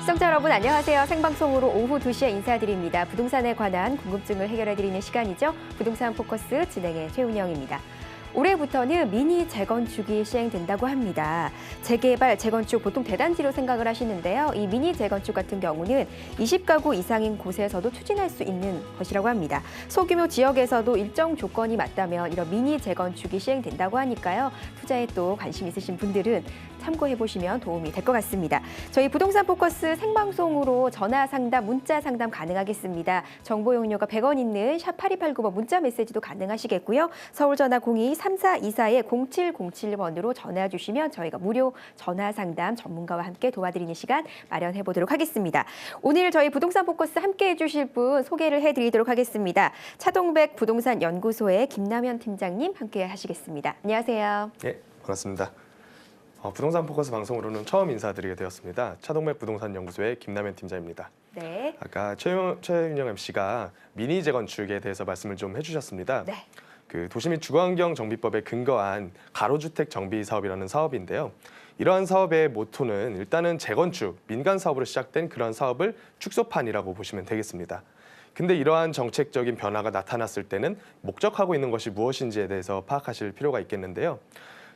시청자 여러분 안녕하세요. 생방송으로 오후 2시에 인사드립니다. 부동산에 관한 궁금증을 해결해드리는 시간이죠. 부동산 포커스 진행의 최은영입니다. 올해부터는 미니 재건축이 시행된다고 합니다. 재개발, 재건축 보통 대단지로 생각을 하시는데요. 이 미니 재건축 같은 경우는 20가구 이상인 곳에서도 추진할 수 있는 것이라고 합니다. 소규모 지역에서도 일정 조건이 맞다면 이런 미니 재건축이 시행된다고 하니까요. 투자에 또 관심 있으신 분들은 참고해보시면 도움이 될 것 같습니다. 저희 부동산 포커스 생방송으로 전화 상담, 문자 상담 가능하겠습니다. 정보 용료가 100원 있는 샵 8289번 문자 메시지도 가능하시겠고요. 서울 전화 02-3424-0707번으로 전화 주시면 저희가 무료 전화 상담 전문가와 함께 도와드리는 시간 마련해 보도록 하겠습니다. 오늘 저희 부동산 포커스 함께 해주실 분 소개를 해드리도록 하겠습니다. 차동백 부동산 연구소의 김남현 팀장님 함께 하시겠습니다. 안녕하세요. 네, 반갑습니다. 부동산 포커스 방송으로는 처음 인사드리게 되었습니다. 차동백 부동산 연구소의 김남현 팀장입니다. 네. 아까 최윤영 MC가 미니 재건축에 대해서 말씀을 좀 해주셨습니다. 네. 그 도시 및 주거환경 정비법에 근거한 가로주택 정비 사업이라는 사업인데요. 이러한 사업의 모토는 일단은 재건축, 민간 사업으로 시작된 그런 사업을 축소판이라고 보시면 되겠습니다. 근데 이러한 정책적인 변화가 나타났을 때는 목적하고 있는 것이 무엇인지에 대해서 파악하실 필요가 있겠는데요.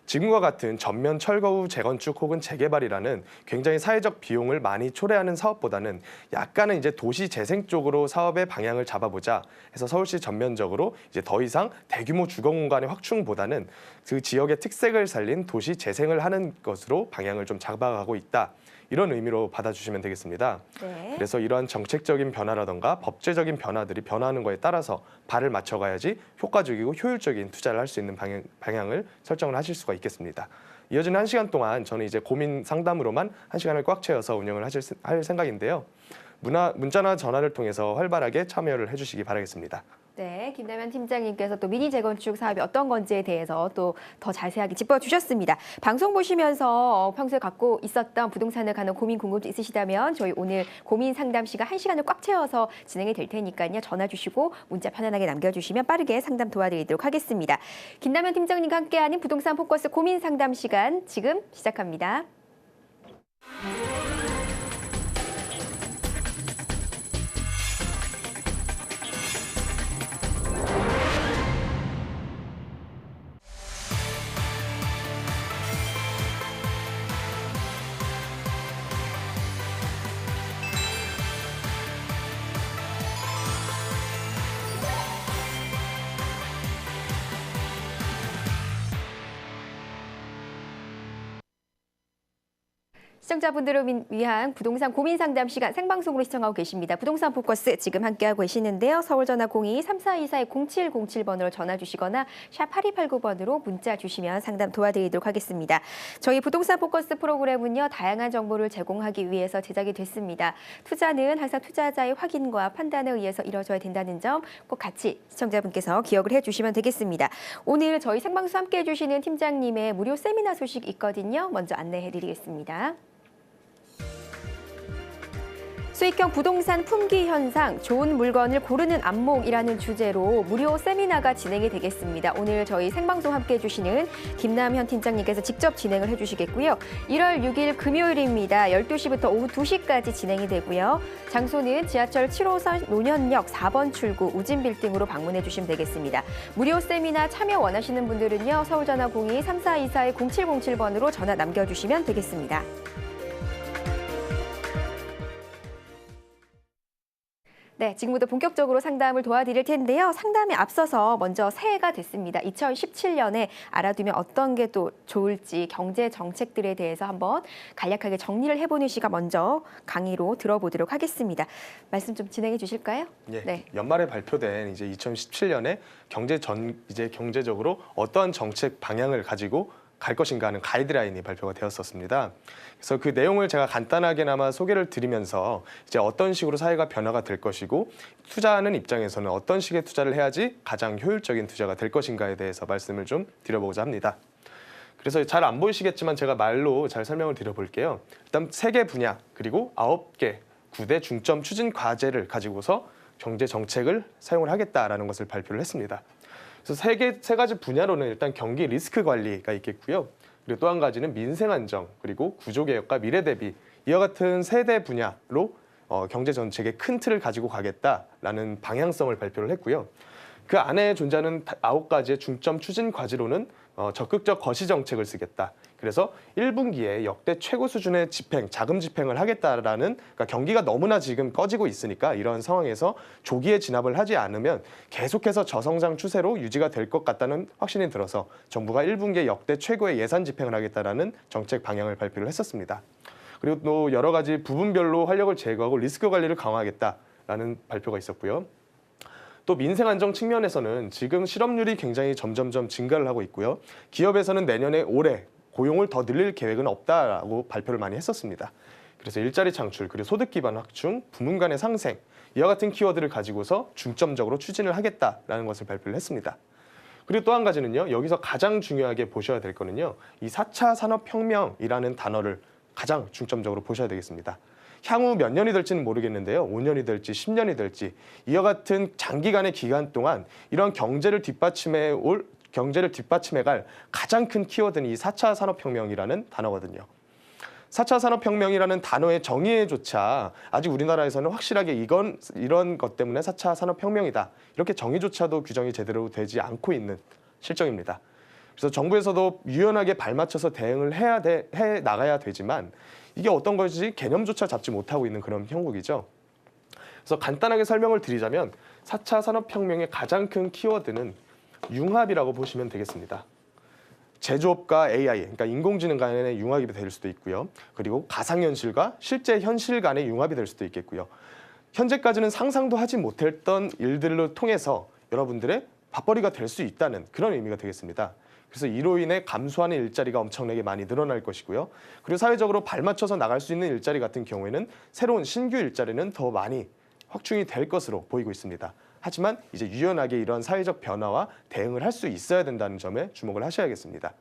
지금과 같은 전면 철거 후 재건축 혹은 재개발이라는 굉장히 사회적 비용을 많이 초래하는 사업보다는 약간은 이제 도시 재생 쪽으로 사업의 방향을 잡아보자 해서 서울시 전면적으로 이제 더 이상 대규모 주거 공간의 확충보다는 그 지역의 특색을 살린 도시 재생을 하는 것으로 방향을 좀 잡아가고 있다. 이런 의미로 받아주시면 되겠습니다. 네. 그래서 이러한 정책적인 변화라던가 법제적인 변화들이 변화하는 거에 따라서 발을 맞춰가야지 효과적이고 효율적인 투자를 할 수 있는 방향을 설정을 하실 수가 있겠습니다. 이어지는 1시간 동안 저는 이제 고민 상담으로만 1시간을 꽉 채워서 운영을 할 생각인데요. 문자나 전화를 통해서 활발하게 참여를 해주시기 바라겠습니다. 네, 김남현 팀장님께서 또 미니 재건축 사업이 어떤 건지에 대해서 또 더 자세하게 짚어주셨습니다. 방송 보시면서 평소에 갖고 있었던 부동산에 관한 고민, 궁금증 있으시다면 저희 오늘 고민 상담 시간 1시간을 꽉 채워서 진행이 될 테니까요. 전화 주시고 문자 편안하게 남겨주시면 빠르게 상담 도와드리도록 하겠습니다. 김남현 팀장님과 함께하는 부동산 포커스 고민 상담 시간 지금 시작합니다. 시청자분들을 위한 부동산 고민 상담 시간 생방송으로 시청하고 계십니다. 부동산 포커스 지금 함께하고 계시는데요. 서울 전화 02-3424-0707번으로 전화 주시거나 샵 8289번으로 문자 주시면 상담 도와드리도록 하겠습니다. 저희 부동산 포커스 프로그램은요. 다양한 정보를 제공하기 위해서 제작이 됐습니다. 투자는 항상 투자자의 확인과 판단에 의해서 이루어져야 된다는 점 꼭 같이 시청자분께서 기억을 해주시면 되겠습니다. 오늘 저희 생방송 함께해 주시는 팀장님의 무료 세미나 소식 있거든요. 먼저 안내해드리겠습니다. 수익형 부동산 품귀 현상, 좋은 물건을 고르는 안목이라는 주제로 무료 세미나가 진행이 되겠습니다. 오늘 저희 생방송 함께해 주시는 김남현 팀장님께서 직접 진행을 해주시겠고요. 1월 6일 금요일입니다. 12시부터 오후 2시까지 진행이 되고요. 장소는 지하철 7호선 노년역 4번 출구 우진빌딩으로 방문해 주시면 되겠습니다. 무료 세미나 참여 원하시는 분들은요. 서울전화 02-3424-0707번으로 전화 남겨주시면 되겠습니다. 네, 지금부터 본격적으로 상담을 도와드릴 텐데요. 상담에 앞서서 먼저 새해가 됐습니다. 2017년에 알아두면 어떤 게 또 좋을지 경제 정책들에 대해서 한번 간략하게 정리를 해보는 시간 먼저 강의로 들어보도록 하겠습니다. 말씀 좀 진행해 주실까요? 예, 네. 연말에 발표된 이제 2017년에 경제적으로 어떠한 정책 방향을 가지고 갈 것인가 하는 가이드라인이 발표가 되었었습니다. 그래서 그 내용을 제가 간단하게나마 소개를 드리면서 이제 어떤 식으로 사회가 변화가 될 것이고 투자하는 입장에서는 어떤 식의 투자를 해야지 가장 효율적인 투자가 될 것인가에 대해서 말씀을 좀 드려보고자 합니다. 그래서 잘 안 보이시겠지만 제가 말로 잘 설명을 드려볼게요. 일단 3개 분야 그리고 9개 9대 중점 추진 과제를 가지고서 경제 정책을 사용을 하겠다라는 것을 발표를 했습니다. 그래서 세 가지 분야로는 일단 경기 리스크 관리가 있겠고요. 그리고 또 한 가지는 민생 안정, 그리고 구조 개혁과 미래 대비 이와 같은 세대 분야로 경제 정책의 큰 틀을 가지고 가겠다라는 방향성을 발표를 했고요. 그 안에 존재하는 9가지의 중점 추진 과제로는 적극적 거시 정책을 쓰겠다. 그래서 1분기에 역대 최고 수준의 자금 집행을 하겠다라는, 그러니까 경기가 너무나 지금 꺼지고 있으니까 이런 상황에서 조기에 진압을 하지 않으면 계속해서 저성장 추세로 유지가 될 것 같다는 확신이 들어서 정부가 1분기에 역대 최고의 예산 집행을 하겠다라는 정책 방향을 발표를 했었습니다. 그리고 또 여러 가지 부분별로 활력을 제거하고 리스크 관리를 강화하겠다라는 발표가 있었고요. 또 민생 안정 측면에서는 지금 실업률이 굉장히 점점점 증가를 하고 있고요. 기업에서는 내년에 올해 고용을 더 늘릴 계획은 없다라고 발표를 많이 했었습니다. 그래서 일자리 창출, 그리고 소득 기반 확충, 부문 간의 상생, 이와 같은 키워드를 가지고서 중점적으로 추진을 하겠다라는 것을 발표를 했습니다. 그리고 또 한 가지는요. 여기서 가장 중요하게 보셔야 될 거는요. 이 4차 산업혁명이라는 단어를 가장 중점적으로 보셔야 되겠습니다. 향후 몇 년이 될지는 모르겠는데요. 5년이 될지 10년이 될지 이와 같은 장기간의 기간 동안 이런 경제를 뒷받침해 갈 가장 큰 키워드는 이 4차 산업혁명이라는 단어거든요. 4차 산업혁명이라는 단어의 정의조차 아직 우리나라에서는 확실하게 이런 것 때문에 4차 산업혁명이다. 이렇게 정의조차도 규정이 제대로 되지 않고 있는 실정입니다. 그래서 정부에서도 유연하게 발맞춰서 대응을 해 나가야 되지만 이게 어떤 것인지 개념조차 잡지 못하고 있는 그런 형국이죠. 그래서 간단하게 설명을 드리자면 4차 산업혁명의 가장 큰 키워드는 융합이라고 보시면 되겠습니다. 제조업과 AI, 그러니까 인공지능 간의 융합이 될 수도 있고요. 그리고 가상현실과 실제 현실 간의 융합이 될 수도 있겠고요. 현재까지는 상상도 하지 못했던 일들을 통해서 여러분들의 밥벌이가 될 수 있다는 그런 의미가 되겠습니다. 그래서 이로 인해 감소하는 일자리가 엄청나게 많이 늘어날 것이고요. 그리고 사회적으로 발맞춰서 나갈 수 있는 일자리 같은 경우에는 새로운 신규 일자리는 더 많이 확충이 될 것으로 보이고 있습니다. 하지만 이제 유연하게 이런 사회적 변화와 대응을 할 수 있어야 된다는 점에 주목을 하셔야겠습니다.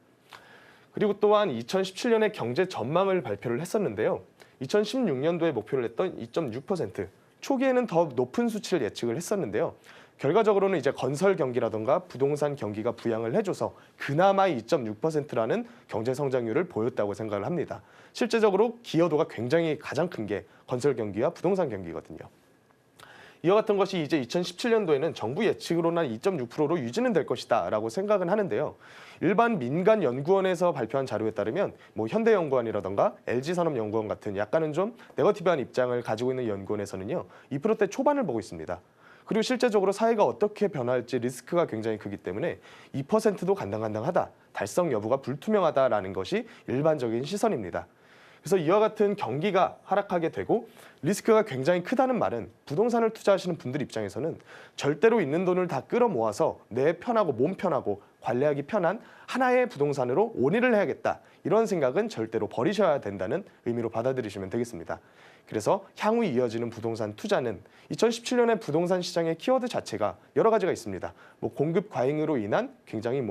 그리고 또한 2017년에 경제 전망을 발표를 했었는데요. 2016년도에 목표를 했던 2.6%, 초기에는 더 높은 수치를 예측을 했었는데요. 결과적으로는 이제 건설 경기라던가 부동산 경기가 부양을 해줘서 그나마 2.6%라는 경제 성장률을 보였다고 생각을 합니다. 실제적으로 기여도가 굉장히 가장 큰 게 건설 경기와 부동산 경기거든요. 이와 같은 것이 이제 2017년도에는 정부 예측으로는 2.6%로 유지는 될 것이다 라고 생각은 하는데요. 일반 민간 연구원에서 발표한 자료에 따르면 현대연구원이라던가 LG산업연구원 같은 약간은 좀 네거티브한 입장을 가지고 있는 연구원에서는요. 2%대 초반을 보고 있습니다. 그리고 실제적으로 사회가 어떻게 변할지 리스크가 굉장히 크기 때문에 2%도 간당간당하다, 달성 여부가 불투명하다라는 것이 일반적인 시선입니다. 그래서 이와 같은 경기가 하락하게 되고 리스크가 굉장히 크다는 말은 부동산을 투자하시는 분들 입장에서는 절대로 있는 돈을 다 끌어모아서 내 편하고 몸 편하고 관리하기 편한 하나의 부동산으로 올인을 해야겠다. 이런 생각은 절대로 버리셔야 된다는 의미로 받아들이시면 되겠습니다. 그래서 향후 이어지는 부동산 투자는 2017년에 부동산 시장의 키워드 자체가 여러 가지가 있습니다. 공급 과잉으로 인한 굉장히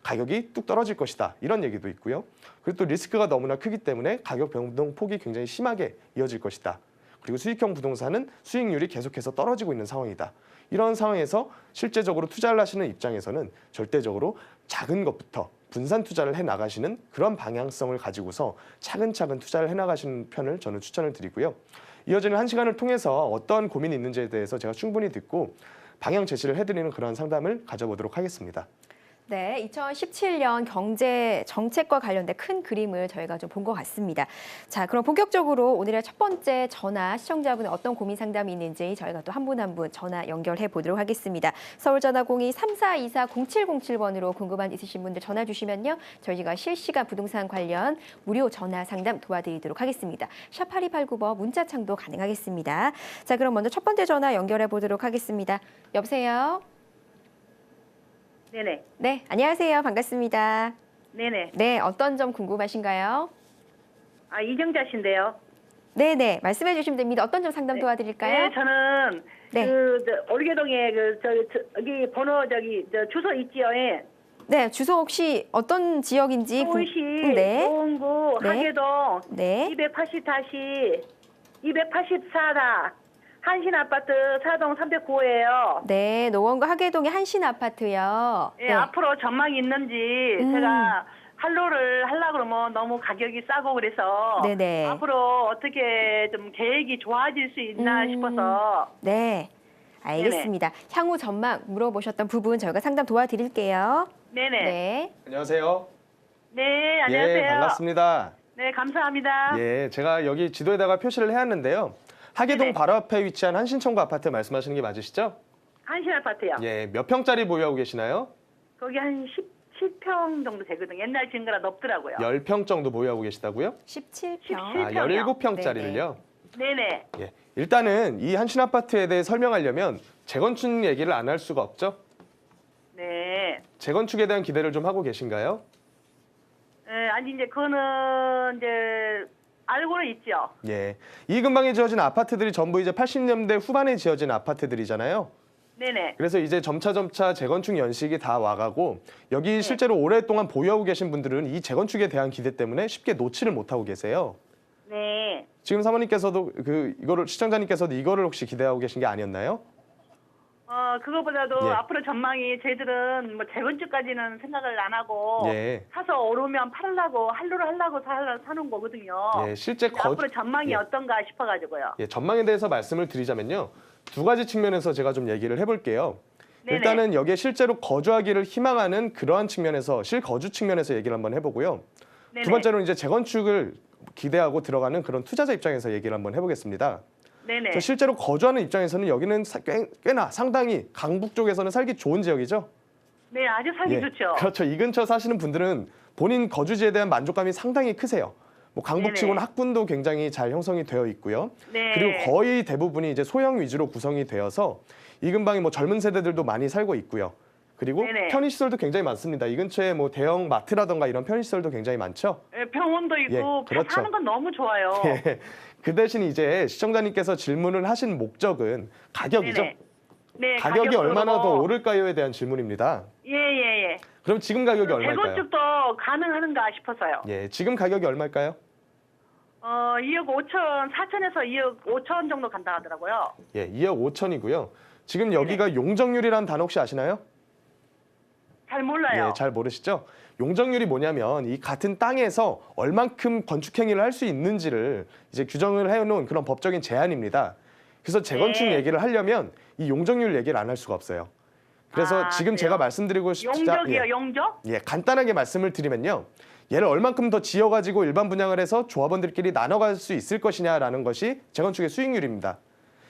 가격이 뚝 떨어질 것이다. 이런 얘기도 있고요. 그리고 또 리스크가 너무나 크기 때문에 가격 변동폭이 굉장히 심하게 이어질 것이다. 그리고 수익형 부동산은 수익률이 계속해서 떨어지고 있는 상황이다. 이런 상황에서 실제적으로 투자를 하시는 입장에서는 절대적으로 작은 것부터 분산 투자를 해나가시는 그런 방향성을 가지고서 차근차근 투자를 해나가시는 편을 저는 추천을 드리고요. 이어지는 1시간을 통해서 어떤 고민이 있는지에 대해서 제가 충분히 듣고 방향 제시를 해드리는 그런 상담을 가져보도록 하겠습니다. 네, 2017년 경제 정책과 관련된 큰 그림을 저희가 좀 본 것 같습니다. 자, 그럼 본격적으로 오늘의 첫 번째 전화, 시청자분의 어떤 고민 상담이 있는지 저희가 또 한 분 한 분 전화 연결해 보도록 하겠습니다. 서울전화 02-3424-0707번으로 궁금한 있으신 분들 전화 주시면요. 저희가 실시간 부동산 관련 무료 전화 상담 도와드리도록 하겠습니다. 샵 8289번 문자창도 가능하겠습니다. 자, 그럼 먼저 첫 번째 전화 연결해 보도록 하겠습니다. 여보세요? 네네. 네, 안녕하세요. 반갑습니다. 네네. 네, 어떤 점 궁금하신가요? 아, 이정자 씨인데요. 네네, 말씀해 주시면 됩니다. 어떤 점 상담 도와드릴까요? 네, 저는 네. 올개동에 여기 번호 주소 있지요. 예. 네, 주소 혹시 어떤 지역인지 서울시 네. 노원구 네. 하계동 네. 284다. 한신아파트 4동 309호예요. 네, 노원구 하계동의 한신 아파트요. 예, 앞으로 전망이 있는지 음. 제가 한로를 하려고 그러면 너무 가격이 싸고 그래서 네네. 앞으로 어떻게 좀 계획이 좋아질 수 있나 싶어서 네. 알겠습니다. 향후 전망 물어보셨던 부분 저희가 상담 도와드릴게요. 네네. 네. 안녕하세요. 네, 안녕하세요. 예, 반갑습니다. 네, 감사합니다. 예, 제가 여기 지도에다가 표시를 해왔는데요. 하계동 네네. 바로 앞에 위치한 한신청구 아파트 말씀하시는 게 맞으시죠? 한신 아파트요. 예, 몇 평짜리 보유하고 계시나요? 거기 한 10평 정도 되거든요. 옛날 지은 거라 높더라고요. 10평 정도 보유하고 계시다고요? 17평. 아, 17평 이요. 17평짜리를요? 네네. 예, 일단은 이 한신 아파트에 대해 설명하려면 재건축 얘기를 안 할 수가 없죠? 네. 재건축에 대한 기대를 좀 하고 계신가요? 아니 이제 그거는 이제 알고는 있죠. 예, 이 근방에 지어진 아파트들이 전부 이제 80년대 후반에 지어진 아파트들이잖아요. 네네. 그래서 이제 점차 재건축 연식이 다 와가고 여기 실제로 오랫동안 보유하고 계신 분들은 이 재건축에 대한 기대 때문에 쉽게 놓지를 못하고 계세요. 네. 지금 사모님께서도 시청자님께서도 이거를 혹시 기대하고 계신 게 아니었나요? 그거보다도 예. 앞으로 전망이 저희들은 뭐 재건축까지는 생각을 안 하고 예. 사서 오르면 팔려고 한로를 하려고 사는 거거든요. 예, 실제 근데 앞으로 전망이 예. 어떤가 싶어가지고요. 예, 전망에 대해서 말씀을 드리자면요. 두 가지 측면에서 제가 좀 얘기를 해볼게요. 네네. 일단은 여기에 실제로 거주하기를 희망하는 그러한 측면에서 실거주 측면에서 얘기를 한번 해보고요. 네네. 두 번째로 이제 재건축을 기대하고 들어가는 그런 투자자 입장에서 얘기를 한번 해보겠습니다. 네네. 저 실제로 거주하는 입장에서는 여기는 꽤나 상당히 강북 쪽에서는 살기 좋은 지역이죠. 네, 아주 살기 예, 좋죠. 그렇죠. 이 근처 사시는 분들은 본인 거주지에 대한 만족감이 상당히 크세요. 뭐 강북치고는 네네. 학군도 굉장히 잘 형성이 되어 있고요. 네. 그리고 거의 대부분이 이제 소형 위주로 구성이 되어서 이 근방에 뭐 젊은 세대들도 많이 살고 있고요. 그리고 네네. 편의시설도 굉장히 많습니다. 이 근처에 뭐 대형 마트라던가 이런 편의시설도 굉장히 많죠. 예, 병원도 있고 예, 그렇죠. 사는 건 너무 좋아요. 예. 그 대신 이제 시청자님께서 질문을 하신 목적은 가격이죠. 네네. 네, 가격이 가격으로. 얼마나 더 오를까요에 대한 질문입니다. 예. 그럼 지금 가격이 얼마일까요? 재건축도 가능한가 싶어서요. 예, 지금 가격이 얼마일까요? 2억 5천, 4천에서 2억 5천 정도 간다 하더라고요. 예, 2억 5천이고요. 지금 여기가 용적률이라는 단어 혹시 아시나요? 잘 몰라요. 예, 잘 모르시죠? 용적률이 뭐냐면 이 같은 땅에서 얼만큼 건축 행위를 할 수 있는지를 이제 규정을 해놓은 그런 법적인 제한입니다. 그래서 재건축 네. 얘기를 하려면 이 용적률 얘기를 안 할 수가 없어요. 그래서 아, 지금 그래요? 제가 말씀드리고 싶자 용적이요, 용적? 예, 간단하게 말씀을 드리면요. 얘를 얼만큼 더 지어가지고 일반 분양을 해서 조합원들끼리 나눠갈 수 있을 것이냐라는 것이 재건축의 수익률입니다.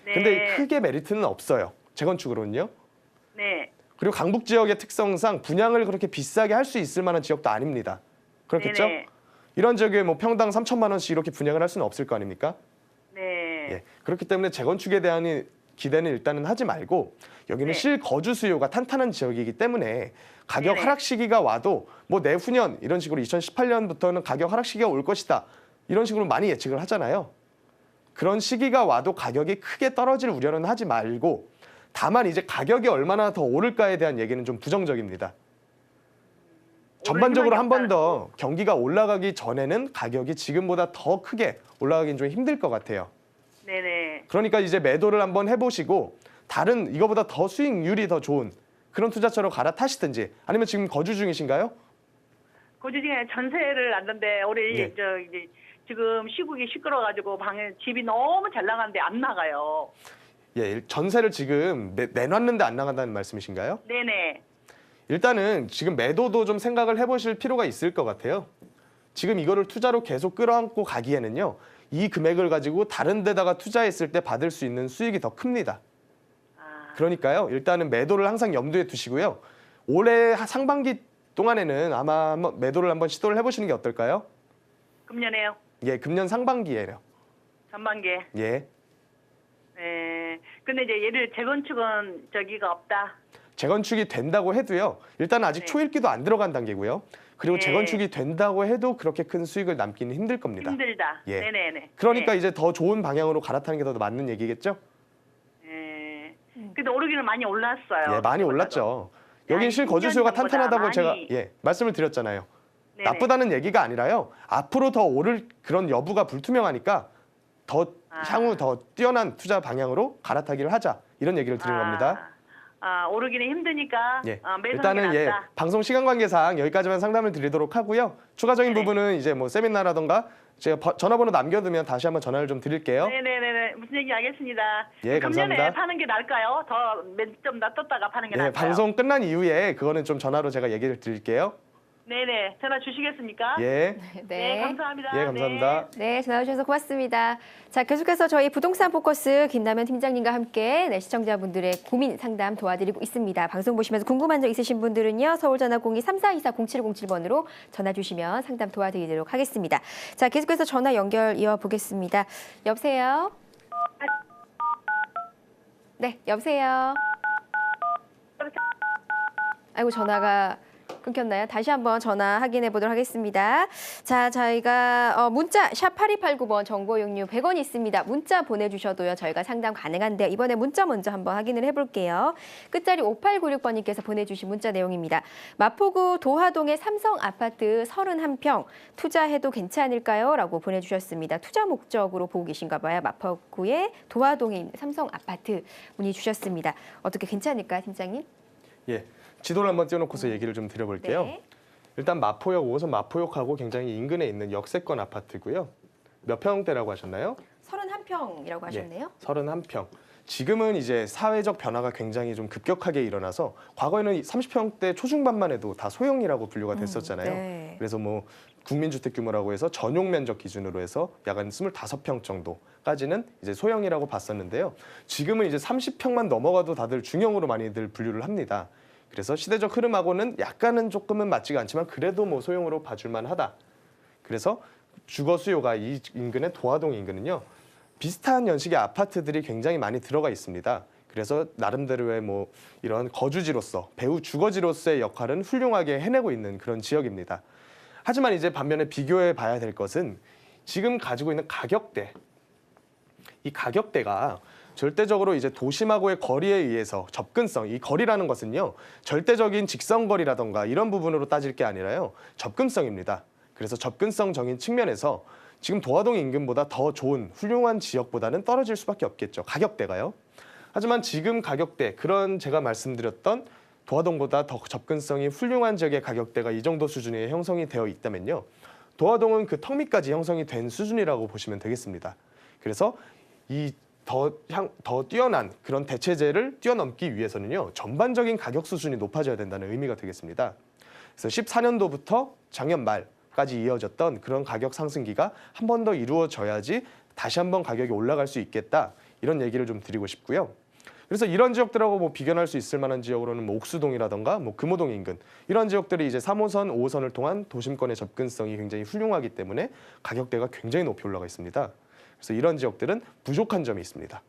네. 근데 크게 메리트는 없어요. 재건축으로는요. 네. 그리고 강북 지역의 특성상 분양을 그렇게 비싸게 할 수 있을 만한 지역도 아닙니다. 그렇겠죠? 네네. 이런 지역에 뭐 평당 3천만 원씩 이렇게 분양을 할 수는 없을 거 아닙니까? 네. 예. 그렇기 때문에 재건축에 대한 기대는 일단은 하지 말고 여기는 네. 실거주 수요가 탄탄한 지역이기 때문에 가격 네네. 하락 시기가 와도 뭐 내후년 이런 식으로 2018년부터는 가격 하락 시기가 올 것이다. 이런 식으로 많이 예측을 하잖아요. 그런 시기가 와도 가격이 크게 떨어질 우려는 하지 말고 다만 이제 가격이 얼마나 더 오를까에 대한 얘기는 좀 부정적입니다. 전반적으로 한 번 더 경기가 올라가기 전에는 가격이 지금보다 더 크게 올라가긴 좀 힘들 것 같아요. 네네. 그러니까 이제 매도를 한번 해보시고 다른 이거보다 더 수익률이 더 좋은 그런 투자처로 갈아타시든지 아니면 지금 거주 중이신가요? 거주 중에 전세를 놨는데 올해 예. 이제 지금 시국이 시끄러워가지고 방에 집이 너무 잘 나가는데 안 나가요. 예, 전세를 지금 내놨는데 안 나간다는 말씀이신가요? 네네. 일단은 지금 매도도 좀 생각을 해보실 필요가 있을 것 같아요. 지금 이거를 투자로 계속 끌어안고 가기에는요. 이 금액을 가지고 다른 데다가 투자했을 때 받을 수 있는 수익이 더 큽니다. 아, 그러니까요. 일단은 매도를 항상 염두에 두시고요. 올해 상반기 동안에는 아마 한번 매도를 한번 시도를 해보시는 게 어떨까요? 금년에요. 예, 금년 상반기에요. 전반기에. 예. 네. 근데 이제 얘를 재건축은 저기가 없다. 재건축이 된다고 해도요. 일단 아직 네. 초일기도 안 들어간 단계고요. 그리고 네. 재건축이 된다고 해도 그렇게 큰 수익을 남기는 힘들 겁니다. 힘들다. 예. 네네네. 그러니까 네. 이제 더 좋은 방향으로 갈아타는 게 더 맞는 얘기겠죠? 네. 근데 오르기는 많이 올랐어요. 예, 많이 올랐죠. 여긴 한 실거주 10년 수요가 전보다 탄탄하다고 제가 많이. 말씀을 드렸잖아요. 네네. 나쁘다는 얘기가 아니라요. 앞으로 더 오를 그런 여부가 불투명하니까 더 아. 향후 더 뛰어난 투자 방향으로 갈아타기를 하자. 이런 얘기를 드리는 겁니다. 오르기는 힘드니까 예. 매수하는 일단은 게 낫다. 방송 시간 관계상 여기까지만 상담을 드리도록 하고요. 추가적인 네네. 부분은 이제 뭐 세미나라던가 제가 전화번호 남겨두면 다시 한번 전화를 좀 드릴게요. 네네네. 무슨 얘기 알겠습니다. 예, 금년에 감사합니다. 파는 게 나을까요? 더 좀 놔뒀다가 파는 게 예, 나을까요? 방송 끝난 이후에 그거는 좀 전화로 제가 얘기를 드릴게요. 네네. 전화 주시겠습니까? 예. 네, 감사합니다. 예, 감사합니다. 네, 전화 주셔서 고맙습니다. 자, 계속해서 저희 부동산 포커스 김남현 팀장님과 함께 시청자분들의 고민 상담 도와드리고 있습니다. 방송 보시면서 궁금한 점 있으신 분들은요. 서울전화 02-3424-0707번으로 전화 주시면 상담 도와드리도록 하겠습니다. 자, 계속해서 전화 연결 이어보겠습니다. 여보세요? 네, 여보세요? 아이고, 전화가 끊겼나요? 다시 한번 전화 확인해 보도록 하겠습니다. 자, 저희가 문자 샵 8289번 정보 용료 100원 있습니다. 문자 보내주셔도요. 저희가 상담 가능한데요. 이번에 문자 먼저 한번 확인을 해볼게요. 끝자리 5896번님께서 보내주신 문자 내용입니다. 마포구 도화동의 삼성 아파트 31평 투자해도 괜찮을까요? 라고 보내주셨습니다. 투자 목적으로 보고 계신가 봐요. 마포구의 도화동에 있는 삼성 아파트 문의 주셨습니다. 어떻게 괜찮을까요, 팀장님? 예. 지도를 한번 띄워놓고서 얘기를 좀 드려볼게요. 네. 일단 마포역 5호선 마포역하고 굉장히 인근에 있는 역세권 아파트고요. 몇 평대라고 하셨나요? 31평이라고 하셨네요. 예, 31평. 지금은 이제 사회적 변화가 굉장히 좀 급격하게 일어나서 과거에는 30평대 초중반만 해도 다 소형이라고 분류가 됐었잖아요. 네. 그래서 뭐 국민주택 규모라고 해서 전용 면적 기준으로 해서 약 한 25평 정도까지는 이제 소형이라고 봤었는데요. 지금은 이제 30평만 넘어가도 다들 중형으로 많이들 분류를 합니다. 그래서 시대적 흐름하고는 약간은 조금은 맞지가 않지만 그래도 뭐 소형으로 봐줄만 하다. 그래서 주거 수요가 이 인근의 도화동 인근은요. 비슷한 연식의 아파트들이 굉장히 많이 들어가 있습니다. 그래서 나름대로의 뭐 이런 거주지로서 배우 주거지로서의 역할은 훌륭하게 해내고 있는 그런 지역입니다. 하지만 이제 반면에 비교해 봐야 될 것은 지금 가지고 있는 가격대. 이 가격대가 절대적으로 이제 도심하고의 거리에 의해서 접근성, 이 거리라는 것은요, 절대적인 직선거리라던가 이런 부분으로 따질 게 아니라요, 접근성입니다. 그래서 접근성적인 측면에서 지금 도화동 인근보다 더 좋은 훌륭한 지역보다는 떨어질 수밖에 없겠죠. 가격대가요. 하지만 지금 가격대, 그런 제가 말씀드렸던 도화동보다 더 접근성이 훌륭한 지역의 가격대가 이 정도 수준에 형성이 되어 있다면요, 도화동은 그 턱 밑까지 형성이 된 수준이라고 보시면 되겠습니다. 그래서 이 더 뛰어난 그런 대체제를 뛰어넘기 위해서는요, 전반적인 가격 수준이 높아져야 된다는 의미가 되겠습니다. 그래서 14년도부터 작년 말까지 이어졌던 그런 가격 상승기가 한 번 더 이루어져야지 다시 한번 가격이 올라갈 수 있겠다, 이런 얘기를 좀 드리고 싶고요. 그래서 이런 지역들하고 뭐 비견할 수 있을 만한 지역으로는 뭐 옥수동이라던가 뭐 금호동 인근, 이런 지역들이 이제 3호선, 5호선을 통한 도심권의 접근성이 굉장히 훌륭하기 때문에 가격대가 굉장히 높이 올라가 있습니다. 그래서 이런 지역들은 부족한 점이 있습니다.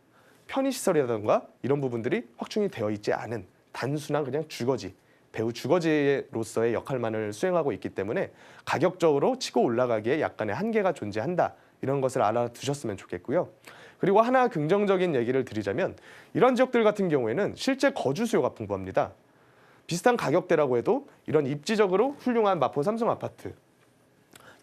편의시설이라든가 이런 부분들이 확충이 되어 있지 않은 단순한 그냥 주거지, 배우 주거지로서의 역할만을 수행하고 있기 때문에 가격적으로 치고 올라가기에 약간의 한계가 존재한다, 이런 것을 알아두셨으면 좋겠고요. 그리고 하나 긍정적인 얘기를 드리자면 이런 지역들 같은 경우에는 실제 거주 수요가 풍부합니다. 비슷한 가격대라고 해도 이런 입지적으로 훌륭한 마포 삼성 아파트,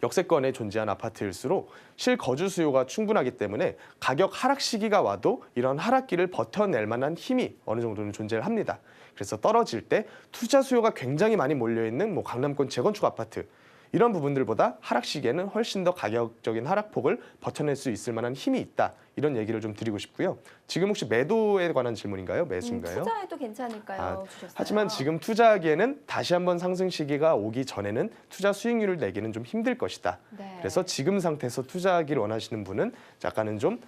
역세권에 존재한 아파트일수록 실거주 수요가 충분하기 때문에 가격 하락 시기가 와도 이런 하락기를 버텨낼 만한 힘이 어느 정도는 존재를 합니다. 그래서 떨어질 때 투자 수요가 굉장히 많이 몰려있는 뭐 강남권 재건축 아파트, 이런 부분들보다 하락 시기에는 훨씬 더 가격적인 하락폭을 버텨낼 수 있을 만한 힘이 있다, 이런 얘기를 좀 드리고 싶고요. 지금 혹시 매도에 관한 질문인가요? 매수인가요? 투자해도 괜찮을까요? 주셨어요. 하지만 지금 투자하기에는 다시 한번 상승 시기가 오기 전에는 투자 수익률을 내기는 좀 힘들 것이다. 네. 그래서 지금 상태에서 투자하기를 원하시는 분은 약간은 좀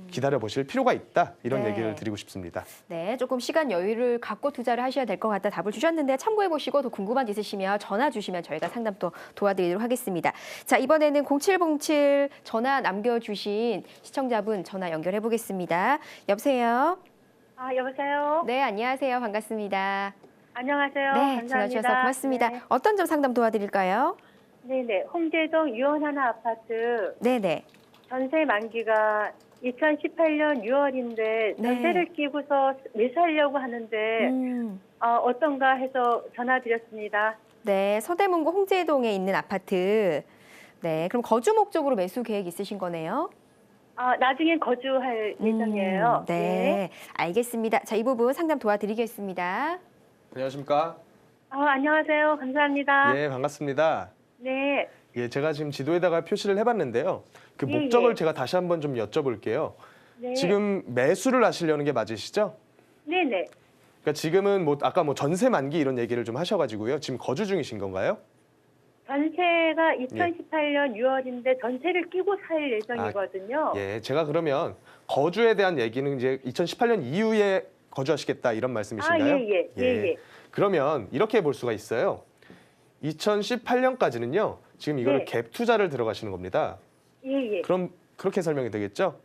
기다려 보실 필요가 있다, 이런 네. 얘기를 드리고 싶습니다. 네, 조금 시간 여유를 갖고 투자를 하셔야 될 것 같다 답을 주셨는데 참고해 보시고 더 궁금한 게 있으시면 전화 주시면 저희가 상담 또 도와드리도록 하겠습니다. 자, 이번에는 0707 전화 남겨주신 시청자분 전화 연결해 보겠습니다. 여보세요? 여보세요? 네, 안녕하세요. 반갑습니다. 안녕하세요. 네, 감사합니다. 전화 주셔서 고맙습니다. 네. 어떤 점 상담 도와드릴까요? 네네. 홍제동 유원하나 아파트 네네. 전세 만기가 2018년 6월인데 네. 전세를 끼고서 매수하려고 하는데 어떤가 해서 전화드렸습니다. 네, 서대문구 홍제동에 있는 아파트. 네, 그럼 거주 목적으로 매수 계획 있으신 거네요? 나중에 거주할 예정이에요. 네, 알겠습니다. 자, 이 부분 상담 도와드리겠습니다. 안녕하십니까? 안녕하세요. 감사합니다. 예, 반갑습니다. 네. 예, 제가 지금 지도에다가 표시를 해봤는데요. 그 예, 목적을 예. 제가 다시 한번 좀 여쭤볼게요. 네. 지금 매수를 하시려는 게 맞으시죠? 네네. 그러니까 지금은 뭐 아까 뭐 전세 만기 이런 얘기를 좀 하셔가지고요. 지금 거주 중이신 건가요? 전세가 2018년 6월인데 전세를 끼고 살 예정이거든요. 예, 제가 그러면 거주에 대한 얘기는 이제 2018년 이후에 거주하시겠다 이런 말씀이신가요? 예. 그러면 이렇게 볼 수가 있어요. 2018년까지는요. 지금 이거를 네. 갭 투자를 들어가시는 겁니다. 예. 그럼 그렇게 설명이 되겠죠?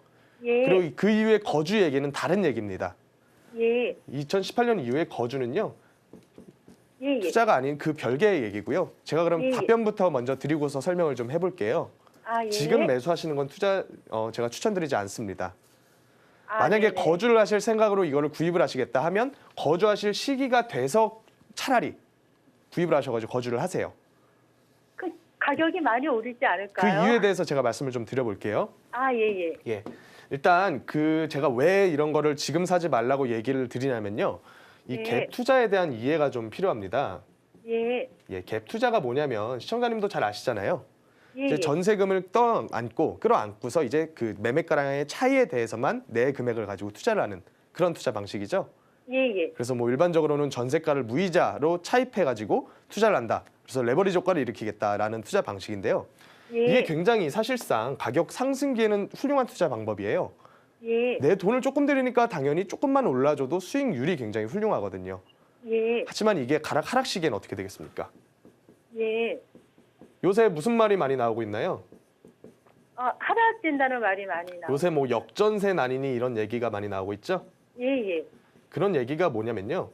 예. 그리고 그 이후에 거주 얘기는 다른 얘기입니다. 예. 2018년 이후에 거주는요. 예. 투자가 아닌 그 별개의 얘기고요. 제가 그럼 예. 답변부터 먼저 드리고서 설명을 좀 해볼게요. 예. 지금 매수하시는 건 제가 추천드리지 않습니다. 만약에 네네. 거주를 하실 생각으로 이거를 구입을 하시겠다 하면 거주하실 시기가 돼서 차라리 구입을 하셔가지고 거주를 하세요. 그 가격이 많이 오르지 그 않을까요? 이유에 대해서 제가 말씀을 좀 드려볼게요. 예. 예. 일단 제가 왜 이런 거를 지금 사지 말라고 얘기를 드리냐면요. 이 네. 갭 투자에 대한 이해가 좀 필요합니다. 예. 예, 갭 투자가 뭐냐면 시청자님도 잘 아시잖아요. 예. 이제 전세금을 끌어안고서 이제 그 매매가랑의 차이에 대해서만 내 금액을 가지고 투자를 하는 그런 투자 방식이죠. 예. 그래서 뭐 일반적으로는 전세가를 무이자로 차입해 가지고 투자를 한다. 그래서 레버리지 효과를 일으키겠다라는 투자 방식인데요. 예. 이게 굉장히 사실상 가격 상승기에는 훌륭한 투자 방법이에요. 예. 내 돈을 조금 들이니까 당연히 조금만 올라줘도 수익률이 굉장히 훌륭하거든요. 예. 하지만 이게 하락 시기에는 어떻게 되겠습니까? 예. 요새 무슨 말이 많이 나오고 있나요? 하락된다는 말이 많이 나와요. 요새 뭐 역전세 난이니 이런 얘기가 많이 나오고 있죠? 예. 그런 얘기가 뭐냐면요.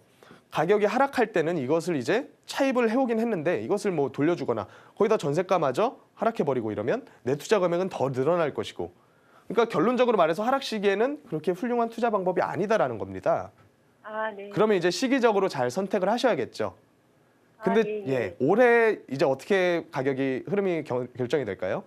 가격이 하락할 때는 이것을 이제 차입을 해오긴 했는데 이것을 뭐 돌려주거나 거기다 전세가마저 하락해버리고 이러면 내 투자 금액은 더 늘어날 것이고 그러니까 결론적으로 말해서 하락 시기에는 그렇게 훌륭한 투자 방법이 아니다라는 겁니다. 네. 그러면 이제 시기적으로 잘 선택을 하셔야겠죠. 근데 예. 올해 이제 어떻게 가격이 흐름이 결정이 될까요?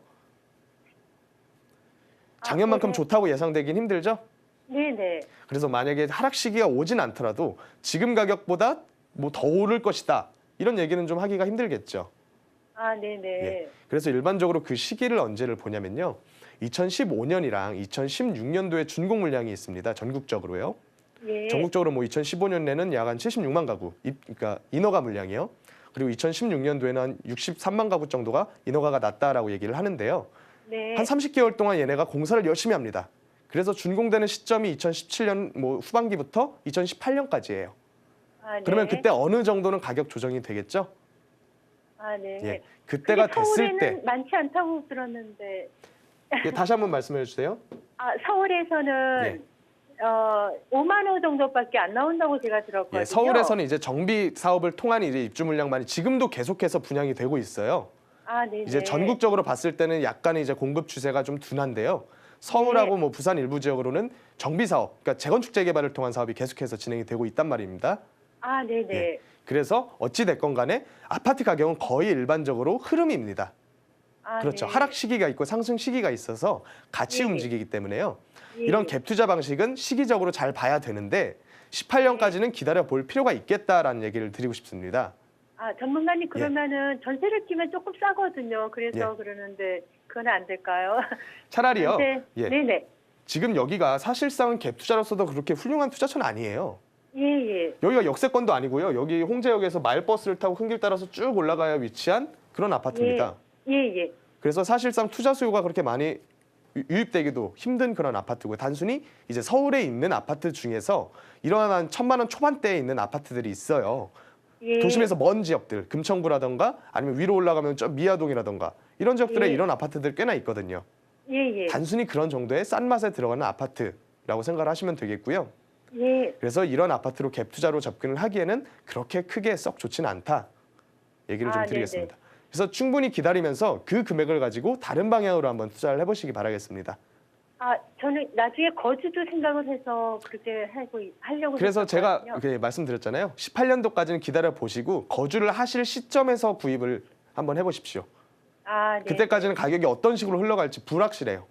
작년만큼 올해- 좋다고 예상되긴 힘들죠? 네네. 그래서 만약에 하락 시기가 오진 않더라도 지금 가격보다 뭐 더 오를 것이다. 이런 얘기는 좀 하기가 힘들겠죠. 네네. 예. 그래서 일반적으로 그 시기를 언제를 보냐면요. 2015년이랑 2016년도에 준공 물량이 있습니다. 전국적으로요. 예. 전국적으로 뭐 2015년에는 약 한 76만 가구, 그러니까 인허가 물량이요. 그리고 2016년도에는 한 63만 가구 정도가 인허가가 났다라고 얘기를 하는데요. 네. 한 30개월 동안 얘네가 공사를 열심히 합니다. 그래서 준공되는 시점이 2017년 뭐 후반기부터 2018년까지예요. 네. 그러면 그때 어느 정도는 가격 조정이 되겠죠? 네. 예, 그때가 근데 됐을 서울에는 때 많지 않다고 들었는데. 예, 다시 한번 말씀해 주세요. 서울에서는 5만 호 정도밖에 안 나온다고 제가 들었거든요. 예, 서울에서는 이제 정비 사업을 통한 이제 입주 물량만이 지금도 계속해서 분양이 되고 있어요. 네네. 이제 전국적으로 봤을 때는 약간의 이제 공급 추세가 좀 둔한데요. 서울하고 뭐 부산 일부 지역으로는 정비 사업, 그러니까 재건축 재개발을 통한 사업이 계속해서 진행이 되고 있단 말입니다. 네네. 예. 그래서 어찌 됐건 간에 아파트 가격은 거의 일반적으로 흐름입니다. 그렇죠. 네. 하락 시기가 있고 상승 시기가 있어서 같이 예. 움직이기 때문에요. 예. 이런 갭 투자 방식은 시기적으로 잘 봐야 되는데 18년까지는 기다려 볼 필요가 있겠다라는 얘기를 드리고 싶습니다. 전문가님 그러면은 전세를 끼면 조금 싸거든요. 그래서 그러는데 그건 안 될까요? 차라리요. 예. 네네. 지금 여기가 사실상은 갭 투자로서도 그렇게 훌륭한 투자처는 아니에요. 예. 여기가 역세권도 아니고요. 여기 홍제역에서 마을버스를 타고 큰 길 따라서 쭉 올라가야 위치한 그런 아파트입니다. 예. 그래서 사실상 투자 수요가 그렇게 많이 유입되기도 힘든 그런 아파트고요. 단순히 이제 서울에 있는 아파트 중에서 이러한 1,000만 원 초반대에 있는 아파트들이 있어요. 예. 도심에서 먼 지역들, 금천구라던가 아니면 위로 올라가면 저 미아동이라던가 이런 지역들에 예. 이런 아파트들 꽤나 있거든요. 예. 단순히 그런 정도의 싼 맛에 들어가는 아파트라고 생각을 하시면 되겠고요. 예. 그래서 이런 아파트로 갭 투자로 접근을 하기에는 그렇게 크게 썩 좋지는 않다. 얘기를 좀 드리겠습니다. 그래서 충분히 기다리면서 그 금액을 가지고 다른 방향으로 한번 투자를 해보시기 바라겠습니다. 저는 나중에 거주도 생각을 해서 그렇게 하려고 그래서 제가 했었거든요. 이렇게 말씀드렸잖아요. 18년도까지는 기다려 보시고 거주를 하실 시점에서 구입을 한번 해보십시오. 네. 그때까지는 가격이 어떤 식으로 흘러갈지 불확실해요.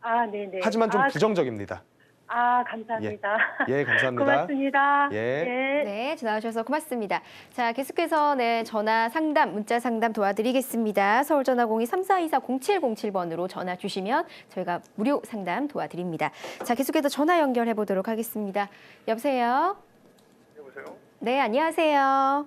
아, 네네. 하지만 좀 아, 부정적입니다. 감사합니다. 예, 감사합니다. 고맙습니다. 예. 네, 전화 주셔서 고맙습니다. 자, 계속해서 전화 상담, 문자 상담 도와드리겠습니다. 서울 전화 02-3424-0707번으로 전화 주시면 저희가 무료 상담 도와드립니다. 자, 계속해서 전화 연결해 보도록 하겠습니다. 여보세요? 여보세요? 네, 안녕하세요.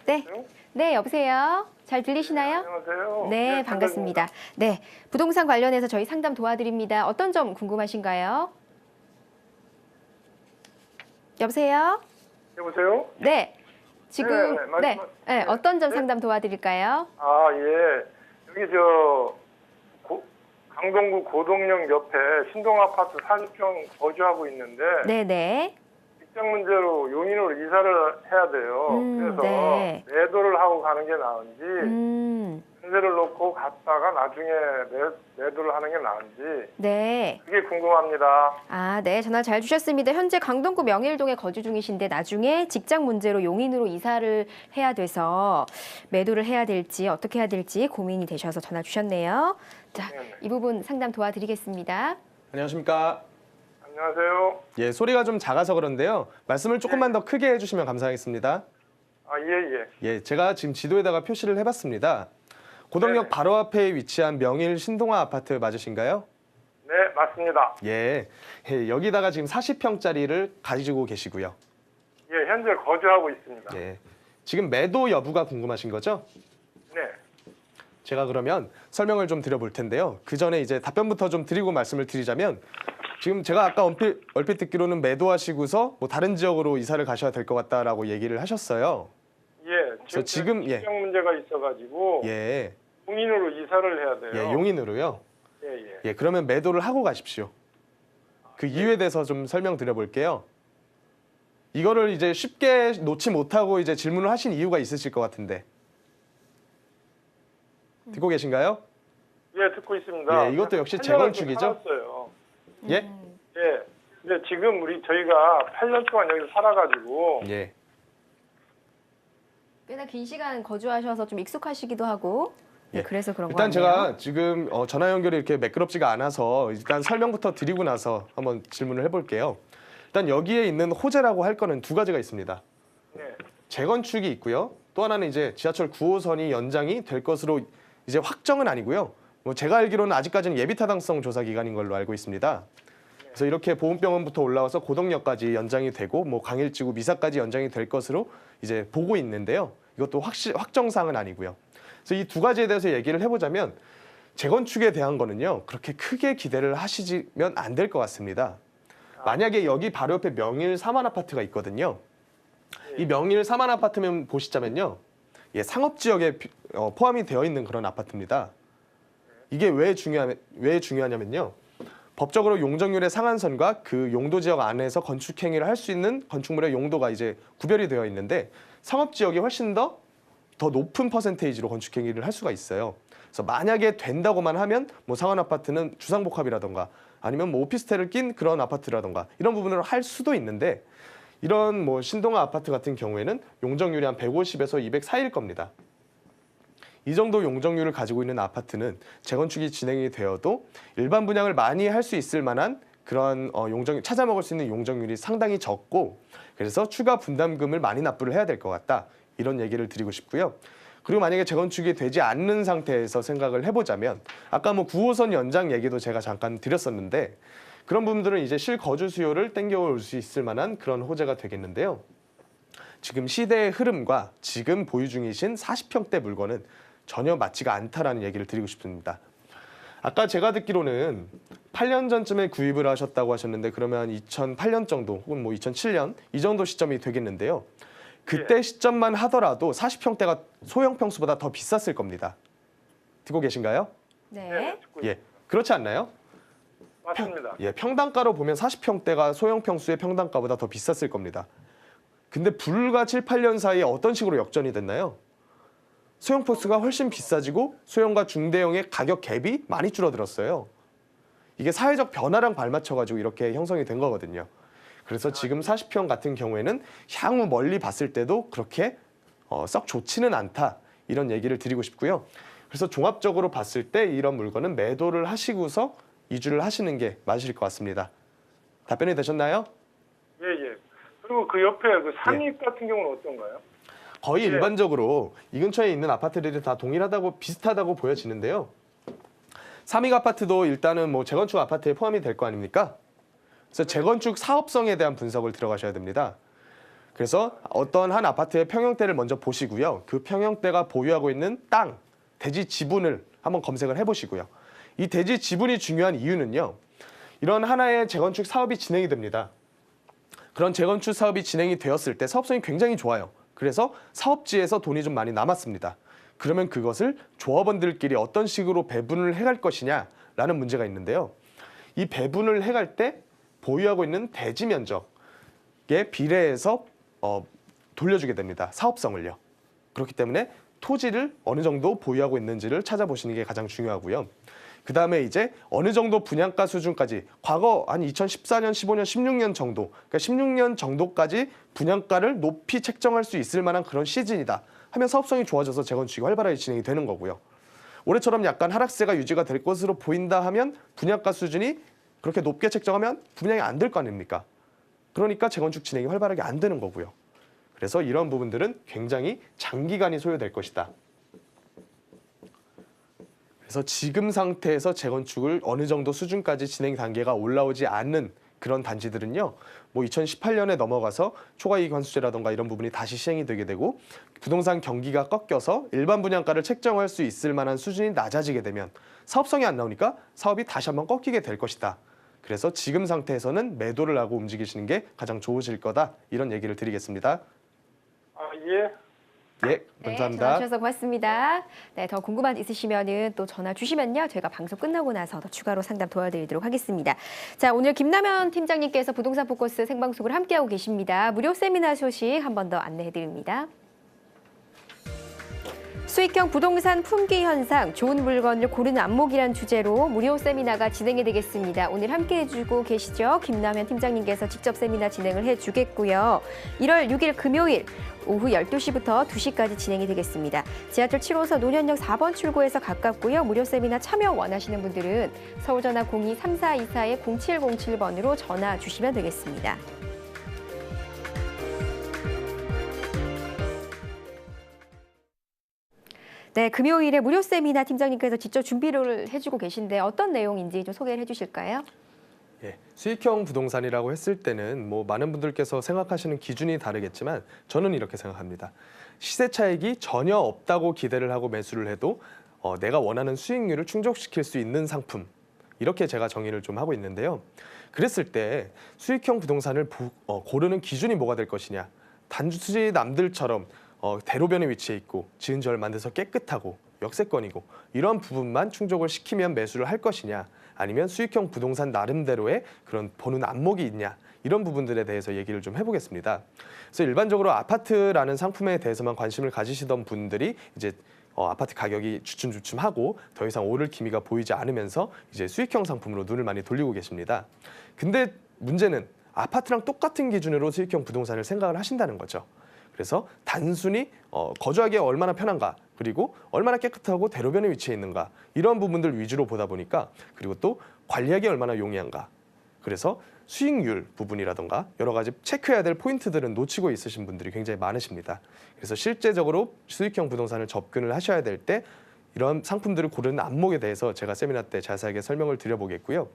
네. 여보세요? 네, 여보세요? 잘 들리시나요? 안녕하세요. 네, 반갑습니다. 네, 부동산 관련해서 저희 상담 도와드립니다. 어떤 점 궁금하신가요? 여보세요? 여보세요? 네, 지금 네, 네, 어떤 점 상담 도와드릴까요? 아, 예. 여기 강동구 고동역 옆에 신동아파트 40평 거주하고 있는데 네, 네. 직장 문제로 용인으로 이사를 해야 돼요. 그래서 네. 매도를 하고 가는 게 나은지 전세를 놓고 갔다가 나중에 매도를 하는 게 나은지 네. 그게 궁금합니다. 아, 네, 전화 잘 주셨습니다. 현재 강동구 명일동에 거주 중이신데 나중에 직장 문제로 용인으로 이사를 해야 돼서 매도를 해야 될지 어떻게 해야 될지 고민이 되셔서 전화 주셨네요. 자, 네네. 이 부분 상담 도와드리겠습니다. 안녕하십니까? 안녕하세요. 예, 소리가 좀 작아서 그런데요. 말씀을 조금만 더 크게 해주시면 감사하겠습니다. 아, 예. 예, 제가 지금 지도에다가 표시를 해봤습니다. 고덕역 네. 바로 앞에 위치한 명일 신동아 아파트 맞으신가요? 네, 맞습니다. 예, 여기다가 지금 40평짜리를 가지고 계시고요. 예, 현재 거주하고 있습니다. 예, 지금 매도 여부가 궁금하신 거죠? 네. 제가 그러면 설명을 좀 드려볼 텐데요. 그 전에 이제 답변부터 좀 드리고 말씀을 드리자면 지금 제가 아까 얼핏 듣기로는 매도하시고서 뭐 다른 지역으로 이사를 가셔야 될 것 같다라고 얘기를 하셨어요. 예, 지금 직장 문제가 있어가지고 예, 용인으로 이사를 해야 돼요. 예, 용인으로요. 예. 예, 그러면 매도를 하고 가십시오. 그 이유에 대해서 좀 설명드려 볼게요. 이거를 이제 쉽게 놓지 못하고 이제 질문을 하신 이유가 있으실 것 같은데. 듣고 계신가요? 예, 듣고 있습니다. 예, 이것도 역시 8년을 재건축이죠? 살았어요. 예? 예. 근데 지금 저희가 8년 동안 여기서 살아가지고 예. 꽤나 긴 시간 거주하셔서 좀 익숙하시기도 하고 네, 예. 그래서 그런 거 일단 같네요. 제가 지금 전화 연결이 이렇게 매끄럽지가 않아서 일단 설명부터 드리고 나서 한번 질문을 해볼게요. 일단 여기에 있는 호재라고 할 거는 두 가지가 있습니다. 네. 재건축이 있고요. 또 하나는 이제 지하철 9호선이 연장이 될 것으로 이제 확정은 아니고요. 뭐 제가 알기로는 아직까지는 예비 타당성 조사 기간인 걸로 알고 있습니다. 그래서 이렇게 보훈병원부터 올라와서 고덕역까지 연장이 되고 뭐 광일지구 미사까지 연장이 될 것으로 이제 보고 있는데요. 이것도 확정사항은 아니고요. 그래서 이 두 가지에 대해서 얘기를 해보자면 재건축에 대한 거는요. 그렇게 크게 기대를 하시면 안 될 것 같습니다. 만약에 여기 바로 옆에 명일 3만 아파트가 있거든요. 이 명일 3만 아파트면 보시자면요. 예, 상업지역에 포함이 되어 있는 그런 아파트입니다. 이게 왜 중요하냐면요. 법적으로 용적률의 상한선과 그 용도 지역 안에서 건축 행위를 할 수 있는 건축물의 용도가 이제 구별이 되어 있는데 상업 지역이 훨씬 더 높은 퍼센테이지로 건축 행위를 할 수가 있어요. 그래서 만약에 된다고만 하면 뭐 상한 아파트는 주상복합이라던가 아니면 뭐 오피스텔을 낀 그런 아파트라던가 이런 부분을 할 수도 있는데 이런 뭐 신동아 아파트 같은 경우에는 용적률이 한 150에서 200 사이일 겁니다. 이 정도 용적률을 가지고 있는 아파트는 재건축이 진행이 되어도 일반 분양을 많이 할 수 있을 만한 그런 찾아 먹을 수 있는 용적률이 상당히 적고 그래서 추가 분담금을 많이 납부를 해야 될 것 같다. 이런 얘기를 드리고 싶고요. 그리고 만약에 재건축이 되지 않는 상태에서 생각을 해보자면 아까 뭐 9호선 연장 얘기도 제가 잠깐 드렸었는데 그런 부분들은 이제 실거주 수요를 땡겨올 수 있을 만한 그런 호재가 되겠는데요. 지금 시대의 흐름과 지금 보유 중이신 40평대 물건은 전혀 맞지가 않다라는 얘기를 드리고 싶습니다. 아까 제가 듣기로는 8년 전쯤에 구입을 하셨다고 하셨는데 그러면 2008년 정도 혹은 뭐 2007년 이 정도 시점이 되겠는데요. 그때 시점만 하더라도 40평대가 소형 평수보다 더 비쌌을 겁니다. 듣고 계신가요? 네. 듣고 예, 있습니다. 그렇지 않나요? 맞습니다. 예, 평당가로 보면 40평대가 소형 평수의 평당가보다 더 비쌌을 겁니다. 근데 불과 7, 8년 사이에 어떤 식으로 역전이 됐나요? 소형 평수가 훨씬 비싸지고 소형과 중대형의 가격 갭이 많이 줄어들었어요. 이게 사회적 변화랑 발맞춰가지고 이렇게 형성이 된 거거든요. 그래서 지금 40평 같은 경우에는 향후 멀리 봤을 때도 그렇게 썩 좋지는 않다. 이런 얘기를 드리고 싶고요. 그래서 종합적으로 봤을 때 이런 물건은 매도를 하시고서 이주를 하시는 게 맞으실 것 같습니다. 답변이 되셨나요? 예, 예. 그리고 그 옆에 그 상입 같은 경우는 어떤가요? 거의 예. 일반적으로 이 근처에 있는 아파트들이 다 동일하다고 비슷하다고 보여지는데요. 삼익 아파트도 일단은 뭐 재건축 아파트에 포함이 될 거 아닙니까? 그래서 재건축 사업성에 대한 분석을 들어가셔야 됩니다. 그래서 어떤 한 아파트의 평형대를 먼저 보시고요. 그 평형대가 보유하고 있는 땅, 대지 지분을 한번 검색을 해보시고요. 이 대지 지분이 중요한 이유는요. 이런 하나의 재건축 사업이 진행이 됩니다. 그런 재건축 사업이 진행이 되었을 때 사업성이 굉장히 좋아요. 그래서 사업지에서 돈이 좀 많이 남았습니다. 그러면 그것을 조합원들끼리 어떤 식으로 배분을 해갈 것이냐라는 문제가 있는데요. 이 배분을 해갈 때 보유하고 있는 대지 면적에 비례해서 돌려주게 됩니다. 사업성을요. 그렇기 때문에 토지를 어느 정도 보유하고 있는지를 찾아보시는 게 가장 중요하고요. 그 다음에 이제 어느 정도 분양가 수준까지 과거 한 2014년, 15년, 16년 정도 그러니까 16년 정도까지 분양가를 높이 책정할 수 있을 만한 그런 시즌이다 하면 사업성이 좋아져서 재건축이 활발하게 진행이 되는 거고요. 올해처럼 약간 하락세가 유지가 될 것으로 보인다 하면 분양가 수준이 그렇게 높게 책정하면 분양이 안 될 거 아닙니까? 그러니까 재건축 진행이 활발하게 안 되는 거고요. 그래서 이런 부분들은 굉장히 장기간이 소요될 것이다. 그래서 지금 상태에서 재건축을 어느 정도 수준까지 진행 단계가 올라오지 않는 그런 단지들은요. 뭐 2018년에 넘어가서 초과이익 환수제라던가 이런 부분이 다시 시행이 되게 되고 부동산 경기가 꺾여서 일반 분양가를 책정할 수 있을 만한 수준이 낮아지게 되면 사업성이 안 나오니까 사업이 다시 한번 꺾이게 될 것이다. 그래서 지금 상태에서는 매도를 하고 움직이시는 게 가장 좋으실 거다. 이런 얘기를 드리겠습니다. 아, 예. 예, 네, 감사합니다. 전화 주셔서 고맙습니다. 네, 더 궁금한 있으시면은 또 전화 주시면요. 저희가 방송 끝나고 나서 더 추가로 상담 도와드리도록 하겠습니다. 자, 오늘 김남현 팀장님께서 부동산 포커스 생방송을 함께하고 계십니다. 무료 세미나 소식 한 번 더 안내해드립니다. 수익형 부동산 품귀 현상, 좋은 물건을 고르는 안목이란 주제로 무료 세미나가 진행이 되겠습니다. 오늘 함께 해주고 계시죠? 김남현 팀장님께서 직접 세미나 진행을 해주겠고요. 1월 6일 금요일 오후 12시부터 2시까지 진행이 되겠습니다. 지하철 7호선 논현역 4번 출구에서 가깝고요. 무료 세미나 참여 원하시는 분들은 서울전화 02-3424-0707번으로 전화 주시면 되겠습니다. 네, 금요일에 무료 세미나 팀장님께서 직접 준비를 해주고 계신데 어떤 내용인지 좀 소개를 해주실까요? 예, 수익형 부동산이라고 했을 때는 뭐 많은 분들께서 생각하시는 기준이 다르겠지만 저는 이렇게 생각합니다. 시세 차익이 전혀 없다고 기대를 하고 매수를 해도 내가 원하는 수익률을 충족시킬 수 있는 상품 이렇게 제가 정의를 좀 하고 있는데요. 그랬을 때 수익형 부동산을 고르는 기준이 뭐가 될 것이냐. 단지 남들처럼 대로변에 위치해 있고 지은 지 얼마 안 돼서 깨끗하고 역세권이고 이런 부분만 충족을 시키면 매수를 할 것이냐 아니면 수익형 부동산 나름대로의 그런 보는 안목이 있냐 이런 부분들에 대해서 얘기를 좀 해보겠습니다. 그래서 일반적으로 아파트라는 상품에 대해서만 관심을 가지시던 분들이 이제 아파트 가격이 주춤주춤하고 더 이상 오를 기미가 보이지 않으면서 이제 수익형 상품으로 눈을 많이 돌리고 계십니다. 근데 문제는 아파트랑 똑같은 기준으로 수익형 부동산을 생각을 하신다는 거죠. 그래서 단순히 거주하기에 얼마나 편한가 그리고 얼마나 깨끗하고 대로변에 위치해 있는가 이런 부분들 위주로 보다 보니까 그리고 또 관리하기 얼마나 용이한가 그래서 수익률 부분이라던가 여러 가지 체크해야 될 포인트들은 놓치고 있으신 분들이 굉장히 많으십니다. 그래서 실제적으로 수익형 부동산을 접근을 하셔야 될 때 이런 상품들을 고르는 안목에 대해서 제가 세미나 때 자세하게 설명을 드려보겠고요.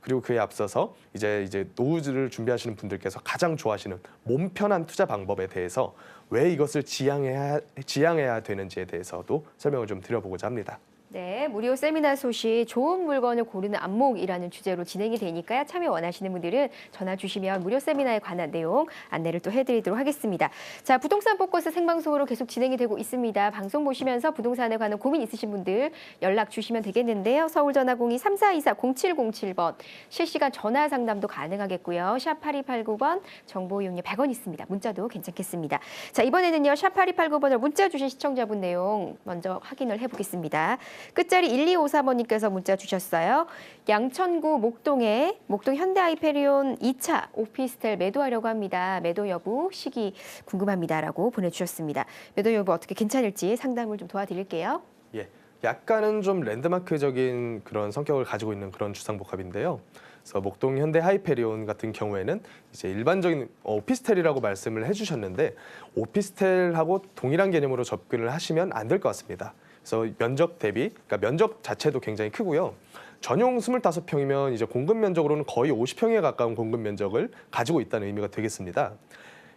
그리고 그에 앞서서 이제 노후를 준비하시는 분들께서 가장 좋아하시는 몸 편한 투자 방법에 대해서 왜 이것을 지향해야 되는지에 대해서도 설명을 좀 드려보고자 합니다. 네, 무료 세미나 소식 좋은 물건을 고르는 안목이라는 주제로 진행이 되니까요. 참여 원하시는 분들은 전화 주시면 무료 세미나에 관한 내용 안내를 또 해드리도록 하겠습니다. 자, 부동산 포커스 생방송으로 계속 진행이 되고 있습니다. 방송 보시면서 부동산에 관한 고민 있으신 분들 연락 주시면 되겠는데요. 서울전화 02-3424-0707번 실시간 전화 상담도 가능하겠고요. 샵 8289번 정보 이용료 100원 있습니다. 문자도 괜찮겠습니다. 자, 이번에는요. 샵 8289번을 문자 주신 시청자분 내용 먼저 확인을 해보겠습니다. 끝자리 1254번님께서 문자 주셨어요. 양천구 목동에 목동 현대아이페리온 2차 오피스텔 매도하려고 합니다. 매도 여부 시기 궁금합니다라고 보내주셨습니다. 매도 여부 어떻게 괜찮을지 상담을 좀 도와드릴게요. 예, 약간은 좀 랜드마크적인 그런 성격을 가지고 있는 그런 주상복합인데요. 그래서 목동 현대 하이페리온 같은 경우에는 이제 일반적인 오피스텔이라고 말씀을 해주셨는데 오피스텔하고 동일한 개념으로 접근을 하시면 안 될 것 같습니다. 그래서 면적 대비, 그러니까 면적 자체도 굉장히 크고요. 전용 25평이면 이제 공급 면적으로는 거의 50평에 가까운 공급 면적을 가지고 있다는 의미가 되겠습니다.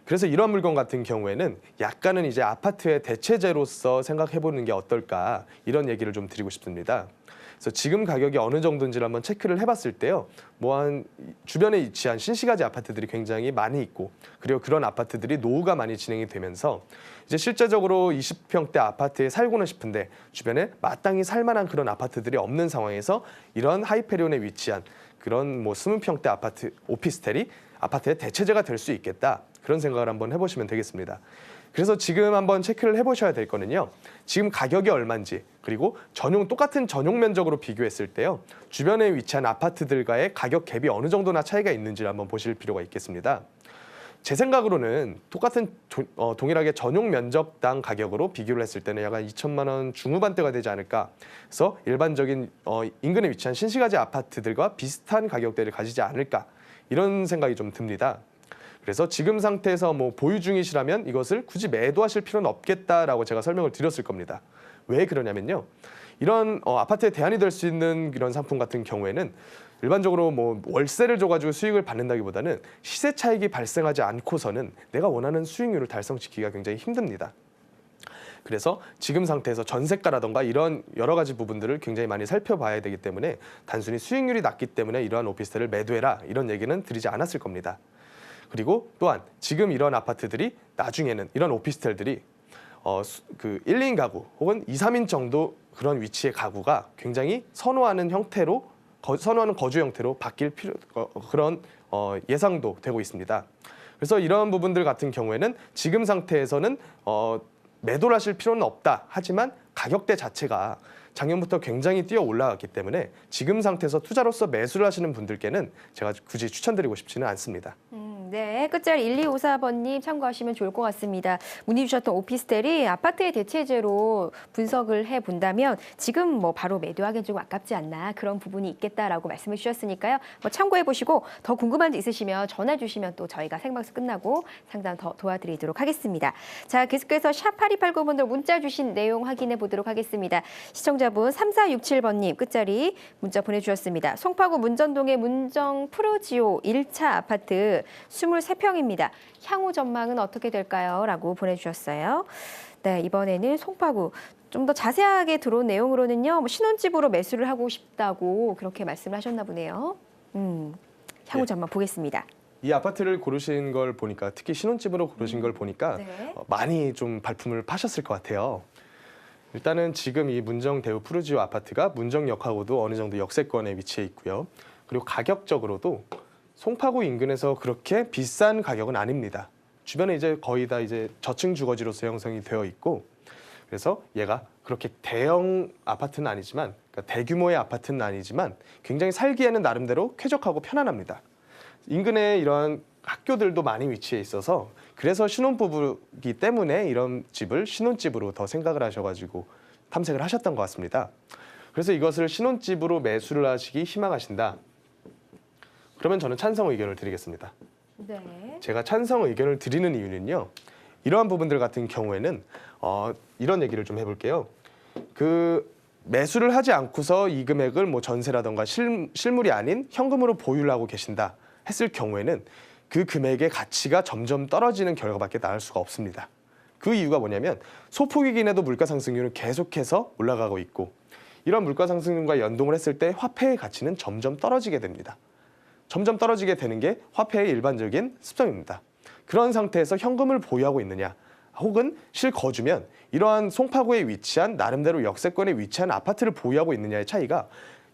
그래서 이런 물건 같은 경우에는 약간은 이제 아파트의 대체제로서 생각해보는 게 어떨까 이런 얘기를 좀 드리고 싶습니다. 그래서 지금 가격이 어느 정도인지를 한번 체크를 해봤을 때요. 한 주변에 위치한 신시가지 아파트들이 굉장히 많이 있고 그리고 그런 아파트들이 노후가 많이 진행이 되면서 이제 실제적으로 20평대 아파트에 살고는 싶은데 주변에 마땅히 살만한 그런 아파트들이 없는 상황에서 이런 하이페리온에 위치한 그런 20평대 아파트 오피스텔이 아파트의 대체제가 될 수 있겠다. 그런 생각을 한번 해보시면 되겠습니다. 그래서 지금 한번 체크를 해보셔야 될 거는요. 지금 가격이 얼마인지 그리고 똑같은 전용 면적으로 비교했을 때요. 주변에 위치한 아파트들과의 가격 갭이 어느 정도나 차이가 있는지를 한번 보실 필요가 있겠습니다. 제 생각으로는 똑같은 동일하게 전용 면적당 가격으로 비교를 했을 때는 약간 2천만 원 중후반대가 되지 않을까. 그래서 일반적인 인근에 위치한 신시가지 아파트들과 비슷한 가격대를 가지지 않을까. 이런 생각이 좀 듭니다. 그래서 지금 상태에서 보유 중이시라면 이것을 굳이 매도하실 필요는 없겠다라고 제가 설명을 드렸을 겁니다. 왜 그러냐면요. 이런 아파트에 대안이 될 수 있는 이런 상품 같은 경우에는 일반적으로 월세를 줘가지고 수익을 받는다기보다는 시세 차익이 발생하지 않고서는 내가 원하는 수익률을 달성시키기가 굉장히 힘듭니다. 그래서 지금 상태에서 전세가라던가 이런 여러 가지 부분들을 굉장히 많이 살펴봐야 되기 때문에 단순히 수익률이 낮기 때문에 이러한 오피스텔을 매도해라 이런 얘기는 드리지 않았을 겁니다. 그리고 또한 지금 이런 아파트들이 나중에는 이런 오피스텔들이 1, 2인 가구 혹은 2, 3인 정도 그런 위치의 가구가 굉장히 선호하는 거주 형태로 바뀔 그런 예상도 되고 있습니다. 그래서 이런 부분들 같은 경우에는 지금 상태에서는 매도를 하실 필요는 없다. 하지만 가격대 자체가 작년부터 굉장히 뛰어 올라갔기 때문에 지금 상태에서 투자로서 매수를 하시는 분들께는 제가 굳이 추천드리고 싶지는 않습니다. 네, 끝자리 1254번님 참고하시면 좋을 것 같습니다. 문의 주셨던 오피스텔이 아파트의 대체제로 분석을 해본다면 지금 바로 매도하기엔 좀 아깝지 않나 그런 부분이 있겠다라고 말씀을 주셨으니까요. 참고해보시고 더 궁금한 데 있으시면 전화 주시면 또 저희가 생방송 끝나고 상담 더 도와드리도록 하겠습니다. 자, 계속해서 샵 8289번들 문자 주신 내용 확인해 보도록 하겠습니다. 시청자분 3467번님 끝자리 문자 보내주셨습니다. 송파구 문전동의 문정 프로지오 1차 아파트 23평입니다. 향후 전망은 어떻게 될까요? 라고 보내주셨어요. 네, 이번에는 송파구 좀 더 자세하게 들어온 내용으로는요. 신혼집으로 매수를 하고 싶다고 그렇게 말씀을 하셨나 보네요. 향후 전망 보겠습니다. 이 아파트를 고르신 걸 보니까 특히 신혼집으로 고르신 걸 보니까 네. 많이 좀 발품을 파셨을 것 같아요. 일단은 지금 이 문정 대우 푸르지오 아파트가 문정역하고도 어느 정도 역세권에 위치해 있고요. 그리고 가격적으로도 송파구 인근에서 그렇게 비싼 가격은 아닙니다. 주변에 이제 거의 다 이제 저층 주거지로서 형성이 되어 있고 그래서 얘가 그렇게 대형 아파트는 아니지만 그러니까 대규모의 아파트는 아니지만 굉장히 살기에는 나름대로 쾌적하고 편안합니다. 인근에 이런 학교들도 많이 위치해 있어서 그래서 신혼부부이기 때문에 이런 집을 신혼집으로 더 생각을 하셔가지고 탐색을 하셨던 것 같습니다. 그래서 이것을 신혼집으로 매수를 하시기 희망하신다. 그러면 저는 찬성 의견을 드리겠습니다. 네. 제가 찬성 의견을 드리는 이유는요. 이러한 부분들 같은 경우에는 이런 얘기를 좀 해볼게요. 매수를 하지 않고서 이 금액을 전세라던가 실물이 아닌 현금으로 보유를 하고 계신다 했을 경우에는 그 금액의 가치가 점점 떨어지는 결과밖에 나올 수가 없습니다. 그 이유가 뭐냐면 소폭이긴 해도 물가 상승률은 계속해서 올라가고 있고 이런 물가 상승률과 연동을 했을 때 화폐의 가치는 점점 떨어지게 됩니다. 점점 떨어지게 되는 게 화폐의 일반적인 습성입니다. 그런 상태에서 현금을 보유하고 있느냐 혹은 실거주면 이러한 송파구에 위치한 나름대로 역세권에 위치한 아파트를 보유하고 있느냐의 차이가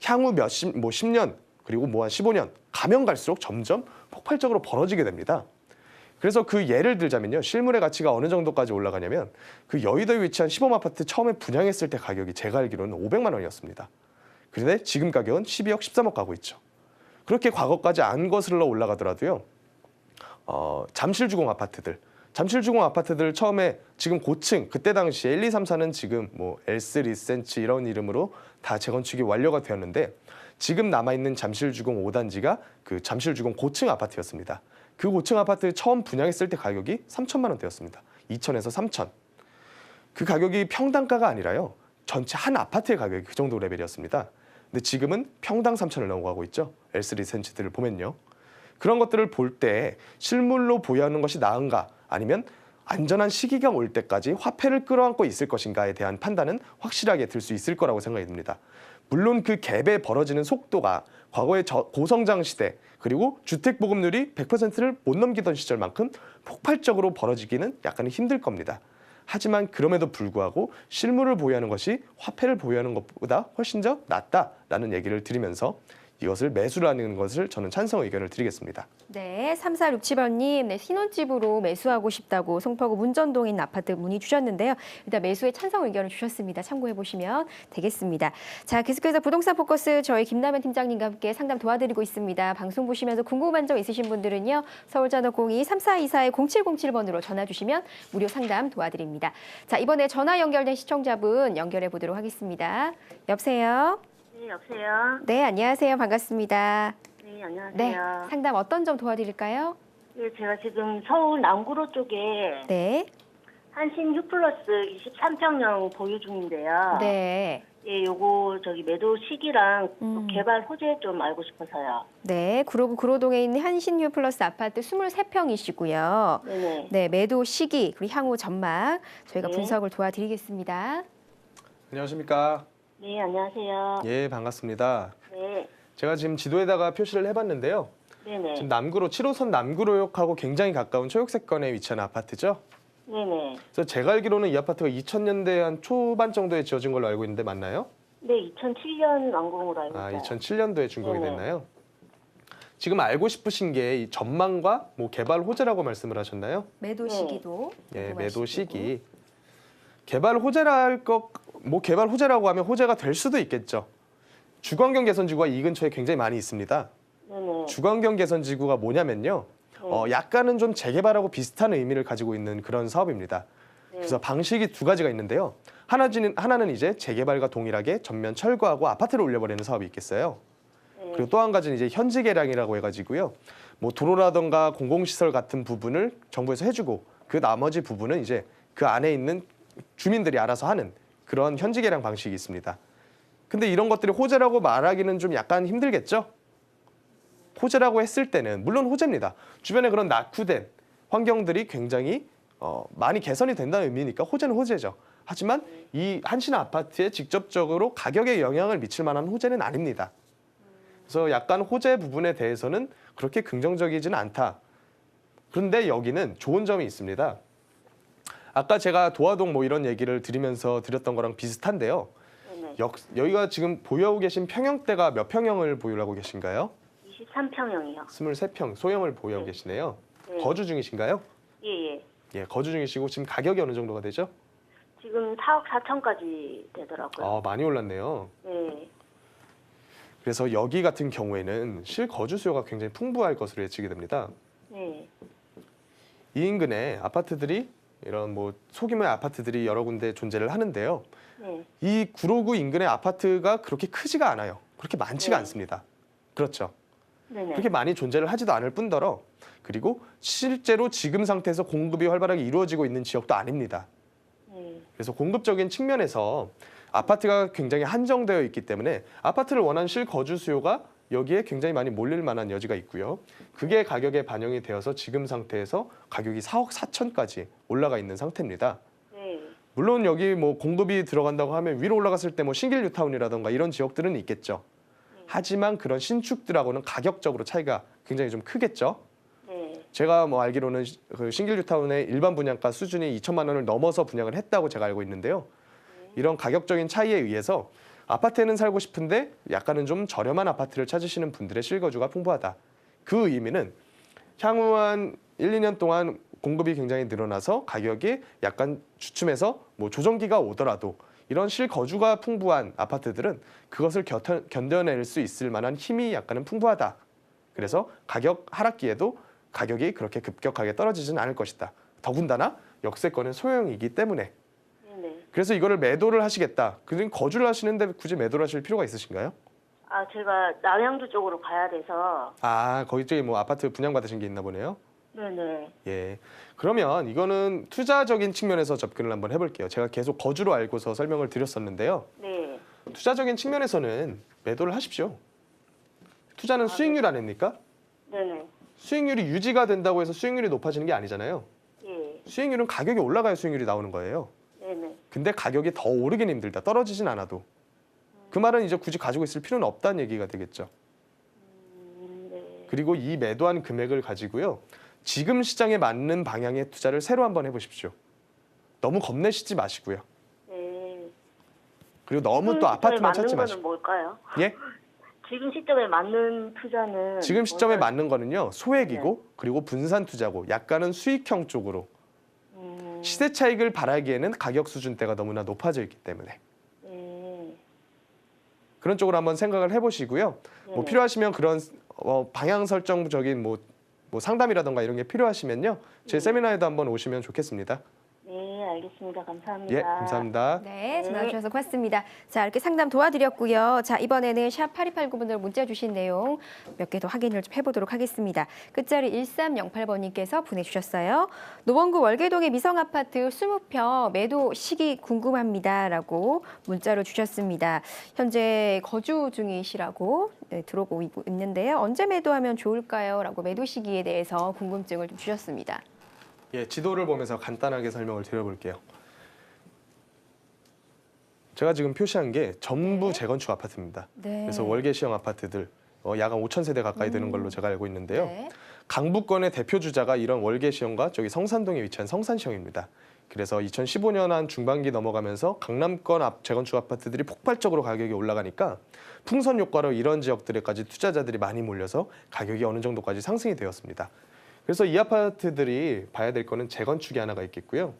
향후 10년 그리고 한 15년 가면 갈수록 점점 폭발적으로 벌어지게 됩니다. 그래서 그 예를 들자면요. 실물의 가치가 어느 정도까지 올라가냐면 그 여의도에 위치한 시범 아파트 처음에 분양했을 때 가격이 제가 알기로는 500만 원이었습니다. 그런데 지금 가격은 12억, 13억 가고 있죠. 그렇게 과거까지 안 거슬러 올라가더라도요. 잠실주공 아파트들, 잠실주공 아파트들 처음에 지금 고층 그때 당시에 1, 2, 3, 4는 지금 뭐 엘스 리센치 이런 이름으로 다 재건축이 완료가 되었는데 지금 남아있는 잠실주공 5단지가 그 잠실주공 고층 아파트였습니다. 그 고층 아파트 처음 분양했을 때 가격이 3천만 원대였습니다. 2천에서 3천. 그 가격이 평당가가 아니라요. 전체 한 아파트의 가격이 그 정도 레벨이었습니다. 근데 지금은 평당 3천을 넘어가고 있죠. 엘스 리센치들을 보면요. 그런 것들을 볼 때 실물로 보유하는 것이 나은가 아니면 안전한 시기가 올 때까지 화폐를 끌어안고 있을 것인가에 대한 판단은 확실하게 들 수 있을 거라고 생각이 듭니다. 물론 그 갭에 벌어지는 속도가 과거의 고성장 시대 그리고 주택 보급률이 100%를 못 넘기던 시절만큼 폭발적으로 벌어지기는 약간 힘들 겁니다. 하지만 그럼에도 불구하고 실물을 보유하는 것이 화폐를 보유하는 것보다 훨씬 더 낫다라는 얘기를 드리면서 이것을 매수라는 것을 저는 찬성 의견을 드리겠습니다. 네, 3467번님, 네, 신혼집으로 매수하고 싶다고 송파구 문전동에 있는 아파트 문의 주셨는데요. 일단 매수에 찬성 의견을 주셨습니다. 참고해 보시면 되겠습니다. 자, 계속해서 부동산 포커스 저희 김남현 팀장님과 함께 상담 도와드리고 있습니다. 방송 보시면서 궁금한 점 있으신 분들은요. 서울전화 02-3424-0707번으로 전화 주시면 무료 상담 도와드립니다. 자, 이번에 전화 연결된 시청자분 연결해 보도록 하겠습니다. 여보세요? 네, 여보세요. 네, 안녕하세요. 반갑습니다. 네, 안녕하세요. 네, 상담 어떤 점 도와드릴까요? 네, 제가 지금 서울 남구로 쪽에 네. 한신 휴플러스 23평형 보유 중인데요. 네. 예, 요거 저기 매도 시기랑 음. 개발 호재 좀 알고 싶어서요. 네, 구로구 구로동에 있는 한신유 플러스 아파트 23평이시고요. 네네. 네, 매도 시기 그리고 향후 전망 저희가 네. 분석을 도와드리겠습니다. 안녕하십니까? 네, 안녕하세요. 예, 반갑습니다. 네, 제가 지금 지도에다가 표시를 해봤는데요. 네네. 지금 남구로 7호선 남구로역하고 굉장히 가까운 초역세권에 위치한 아파트죠. 네네. 그래서 제가 알기로는 이 아파트가 2000년대 한 초반 정도에 지어진 걸로 알고 있는데 맞나요? 네, 2007년 완공으로 알고 있어요. 2007년도에 준공이 네네. 됐나요? 지금 알고 싶으신 게 이 전망과 뭐 개발 호재라고 말씀을 하셨나요? 매도 네. 시기도 예, 궁금하시고. 매도 시기. 개발 호재랄 뭐 개발 호재라고 하면 호재가 될 수도 있겠죠. 주거환경 개선지구가 이 근처에 굉장히 많이 있습니다. 네네. 주거환경 개선지구가 뭐냐면요. 약간은 좀 재개발하고 비슷한 의미를 가지고 있는 그런 사업입니다. 네. 그래서 방식이 두 가지가 있는데요. 하나는 이제 재개발과 동일하게 전면 철거하고 아파트를 올려버리는 사업이 있겠어요. 네. 그리고 또 한 가지는 이제 현지 개량이라고 해가지고요. 뭐 도로라던가 공공시설 같은 부분을 정부에서 해주고 그 나머지 부분은 이제 그 안에 있는 주민들이 알아서 하는 그런 현지 개량 방식이 있습니다. 근데 이런 것들이 호재라고 말하기는 좀 약간 힘들겠죠? 호재라고 했을 때는 물론 호재입니다. 주변에 그런 낙후된 환경들이 굉장히 많이 개선이 된다는 의미니까 호재는 호재죠. 하지만 이 한신 아파트에 직접적으로 가격에 영향을 미칠 만한 호재는 아닙니다. 그래서 약간 호재 부분에 대해서는 그렇게 긍정적이지는 않다. 그런데 여기는 좋은 점이 있습니다. 아까 제가 도화동 뭐 이런 얘기를 드리면서 드렸던 거랑 비슷한데요. 네네. 여기가 지금 보유하고 계신 평형대가 몇 평형을 보유하고 계신가요? 23평형이요. 23평 소형을 보유하고 계시네요. 네. 거주 중이신가요? 예. 예, 거주 중이시고 지금 가격이 어느 정도가 되죠? 지금 4억 4천까지 되더라고요. 많이 올랐네요. 네. 그래서 여기 같은 경우에는 실거주 수요가 굉장히 풍부할 것으로 예측이 됩니다. 네. 이 인근에 아파트들이 이런 뭐 소규모의 아파트들이 여러 군데 존재를 하는데요. 네. 이 구로구 인근의 아파트가 그렇게 크지가 않아요. 그렇게 많지가 네. 않습니다. 그렇죠. 네네. 그렇게 많이 존재를 하지도 않을 뿐더러 그리고 실제로 지금 상태에서 공급이 활발하게 이루어지고 있는 지역도 아닙니다. 네. 그래서 공급적인 측면에서 아파트가 굉장히 한정되어 있기 때문에 아파트를 원하는 실거주 수요가 여기에 굉장히 많이 몰릴 만한 여지가 있고요. 그게 가격에 반영이 되어서 지금 상태에서 가격이 4억 4천까지 올라가 있는 상태입니다. 네. 물론 여기 뭐 공급이 들어간다고 하면 위로 올라갔을 때 뭐 신길 뉴타운이라던가 이런 지역들은 있겠죠. 하지만 그런 신축들하고는 가격적으로 차이가 굉장히 좀 크겠죠. 네. 제가 뭐 알기로는 그 신길 뉴타운의 일반 분양가 수준이 2천만 원을 넘어서 분양을 했다고 제가 알고 있는데요. 이런 가격적인 차이에 의해서 아파트에는 살고 싶은데 약간은 좀 저렴한 아파트를 찾으시는 분들의 실거주가 풍부하다. 그 의미는 향후 한 1, 2년 동안 공급이 굉장히 늘어나서 가격이 약간 주춤해서 뭐 조정기가 오더라도 이런 실거주가 풍부한 아파트들은 그것을 견뎌낼 수 있을 만한 힘이 약간은 풍부하다. 그래서 가격 하락기에도 가격이 그렇게 급격하게 떨어지진 않을 것이다. 더군다나 역세권은 소형이기 때문에. 네네. 그래서 이거를 매도를 하시겠다. 그러니까 거주를 하시는데 굳이 매도를 하실 필요가 있으신가요? 아, 제가 남양주 쪽으로 가야 돼서. 아, 거기 쪽에 뭐 아파트 분양받으신 게 있나 보네요. 네네. 예. 그러면 이거는 투자적인 측면에서 접근을 한번 해볼게요. 제가 계속 거주로 알고서 설명을 드렸었는데요. 네. 투자적인 측면에서는 매도를 하십시오. 투자는 수익률 아닙니까? 네네. 수익률이 유지가 된다고 해서 수익률이 높아지는 게 아니잖아요. 예. 수익률은 가격이 올라가야 수익률이 나오는 거예요. 네네. 근데 가격이 더 오르긴 힘들다. 떨어지진 않아도. 그 말은 이제 굳이 가지고 있을 필요는 없다는 얘기가 되겠죠. 네. 그리고 이 매도한 금액을 가지고요. 지금 시장에 맞는 방향의 투자를 새로 한번 해보십시오. 너무 겁내시지 마시고요. 네. 그리고 너무 또 지금 아파트만 시점에 찾지 맞는 마시고. 거는 뭘까요? 예? 지금 시점에 맞는 투자는 지금 시점에 뭘까요? 맞는 거는요. 소액이고 그리고 분산 투자고 약간은 수익형 쪽으로. 시세 차익을 바라기에는 가격 수준대가 너무나 높아져 있기 때문에. 네. 그런 쪽으로 한번 생각을 해보시고요. 뭐 네네. 필요하시면 그런 방향 설정적인 뭐 상담이라던가 이런 게 필요하시면요. 제 세미나에도 한번 오시면 좋겠습니다. 네, 알겠습니다. 감사합니다. 예, 감사합니다. 네, 전화 주셔서 고맙습니다. 자, 이렇게 상담 도와드렸고요. 자, 이번에는 샵 8289번으로 문자 주신 내용 몇 개 더 확인을 좀 해보도록 하겠습니다. 끝자리 1308번님께서 보내주셨어요. 노원구 월계동의 미성아파트 20평 매도 시기 궁금합니다라고 문자로 주셨습니다. 현재 거주 중이시라고 들어오고 있는데요. 언제 매도하면 좋을까요? 라고 매도 시기에 대해서 궁금증을 좀 주셨습니다. 예, 지도를 보면서 간단하게 설명을 드려볼게요. 제가 지금 표시한 게 전부 재건축 아파트입니다. 네. 그래서 월계시형 아파트들 야간 5,000세대 가까이 되는 걸로 제가 알고 있는데요. 네. 강북권의 대표 주자가 이런 월계시형과 저기 성산동에 위치한 성산시형입니다. 그래서 2015년 한 중반기 넘어가면서 강남권 재건축 아파트들이 폭발적으로 가격이 올라가니까 풍선 효과로 이런 지역들에까지 투자자들이 많이 몰려서 가격이 어느 정도까지 상승이 되었습니다. 그래서 이 아파트들이 봐야 될 거는 재건축이 하나가 있겠고요.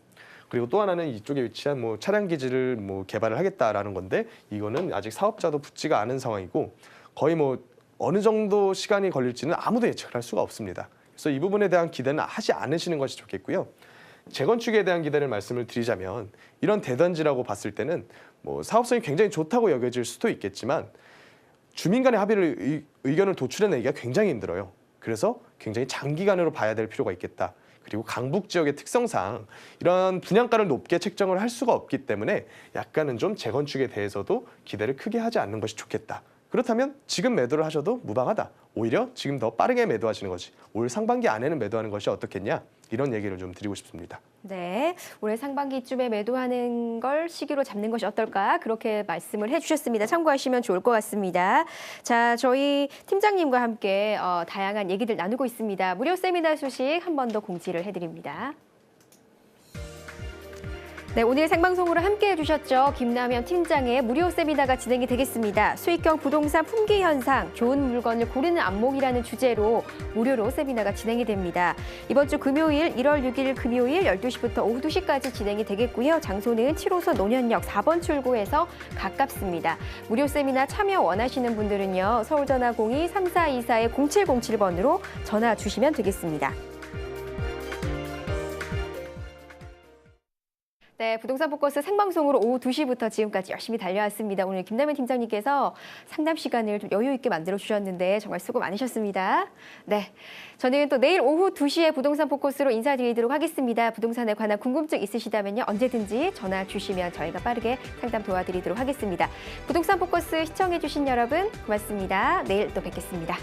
그리고 또 하나는 이쪽에 위치한 뭐 차량 기지를 뭐 개발을 하겠다라는 건데 이거는 아직 사업자도 붙지가 않은 상황이고 거의 뭐 어느 정도 시간이 걸릴지는 아무도 예측을 할 수가 없습니다. 그래서 이 부분에 대한 기대는 하지 않으시는 것이 좋겠고요. 재건축에 대한 기대를 말씀을 드리자면 이런 대단지라고 봤을 때는 뭐 사업성이 굉장히 좋다고 여겨질 수도 있겠지만 주민 간의 합의를 의견을 도출해내기가 굉장히 힘들어요. 그래서 굉장히 장기간으로 봐야 될 필요가 있겠다. 그리고 강북 지역의 특성상 이런 분양가를 높게 책정을 할 수가 없기 때문에 약간은 좀 재건축에 대해서도 기대를 크게 하지 않는 것이 좋겠다. 그렇다면 지금 매도를 하셔도 무방하다. 오히려 지금 더 빠르게 매도하시는 것이 올 상반기 안에는 매도하는 것이 어떻겠냐. 이런 얘기를 좀 드리고 싶습니다. 네, 올해 상반기쯤에 매도하는 걸 시기로 잡는 것이 어떨까 그렇게 말씀을 해주셨습니다. 참고하시면 좋을 것 같습니다. 자, 저희 팀장님과 함께 다양한 얘기들 나누고 있습니다. 무료 세미나 소식 한 번 더 공지를 해드립니다. 네, 오늘 생방송으로 함께해 주셨죠. 김남현 팀장의 무료 세미나가 진행이 되겠습니다. 수익형 부동산 품귀 현상, 좋은 물건을 고르는 안목이라는 주제로 무료로 세미나가 진행이 됩니다. 이번 주 금요일 1월 6일 금요일 12시부터 오후 2시까지 진행이 되겠고요. 장소는 7호선 논현역 4번 출구에서 가깝습니다. 무료 세미나 참여 원하시는 분들은요. 서울전화 02-3424-0707번으로 전화 주시면 되겠습니다. 네, 부동산 포커스 생방송으로 오후 2시부터 지금까지 열심히 달려왔습니다. 오늘 김남현 팀장님께서 상담 시간을 좀 여유 있게 만들어 주셨는데 정말 수고 많으셨습니다. 네, 저는 또 내일 오후 2시에 부동산 포커스로 인사드리도록 하겠습니다. 부동산에 관한 궁금증 있으시다면요. 언제든지 전화 주시면 저희가 빠르게 상담 도와드리도록 하겠습니다. 부동산 포커스 시청해 주신 여러분 고맙습니다. 내일 또 뵙겠습니다.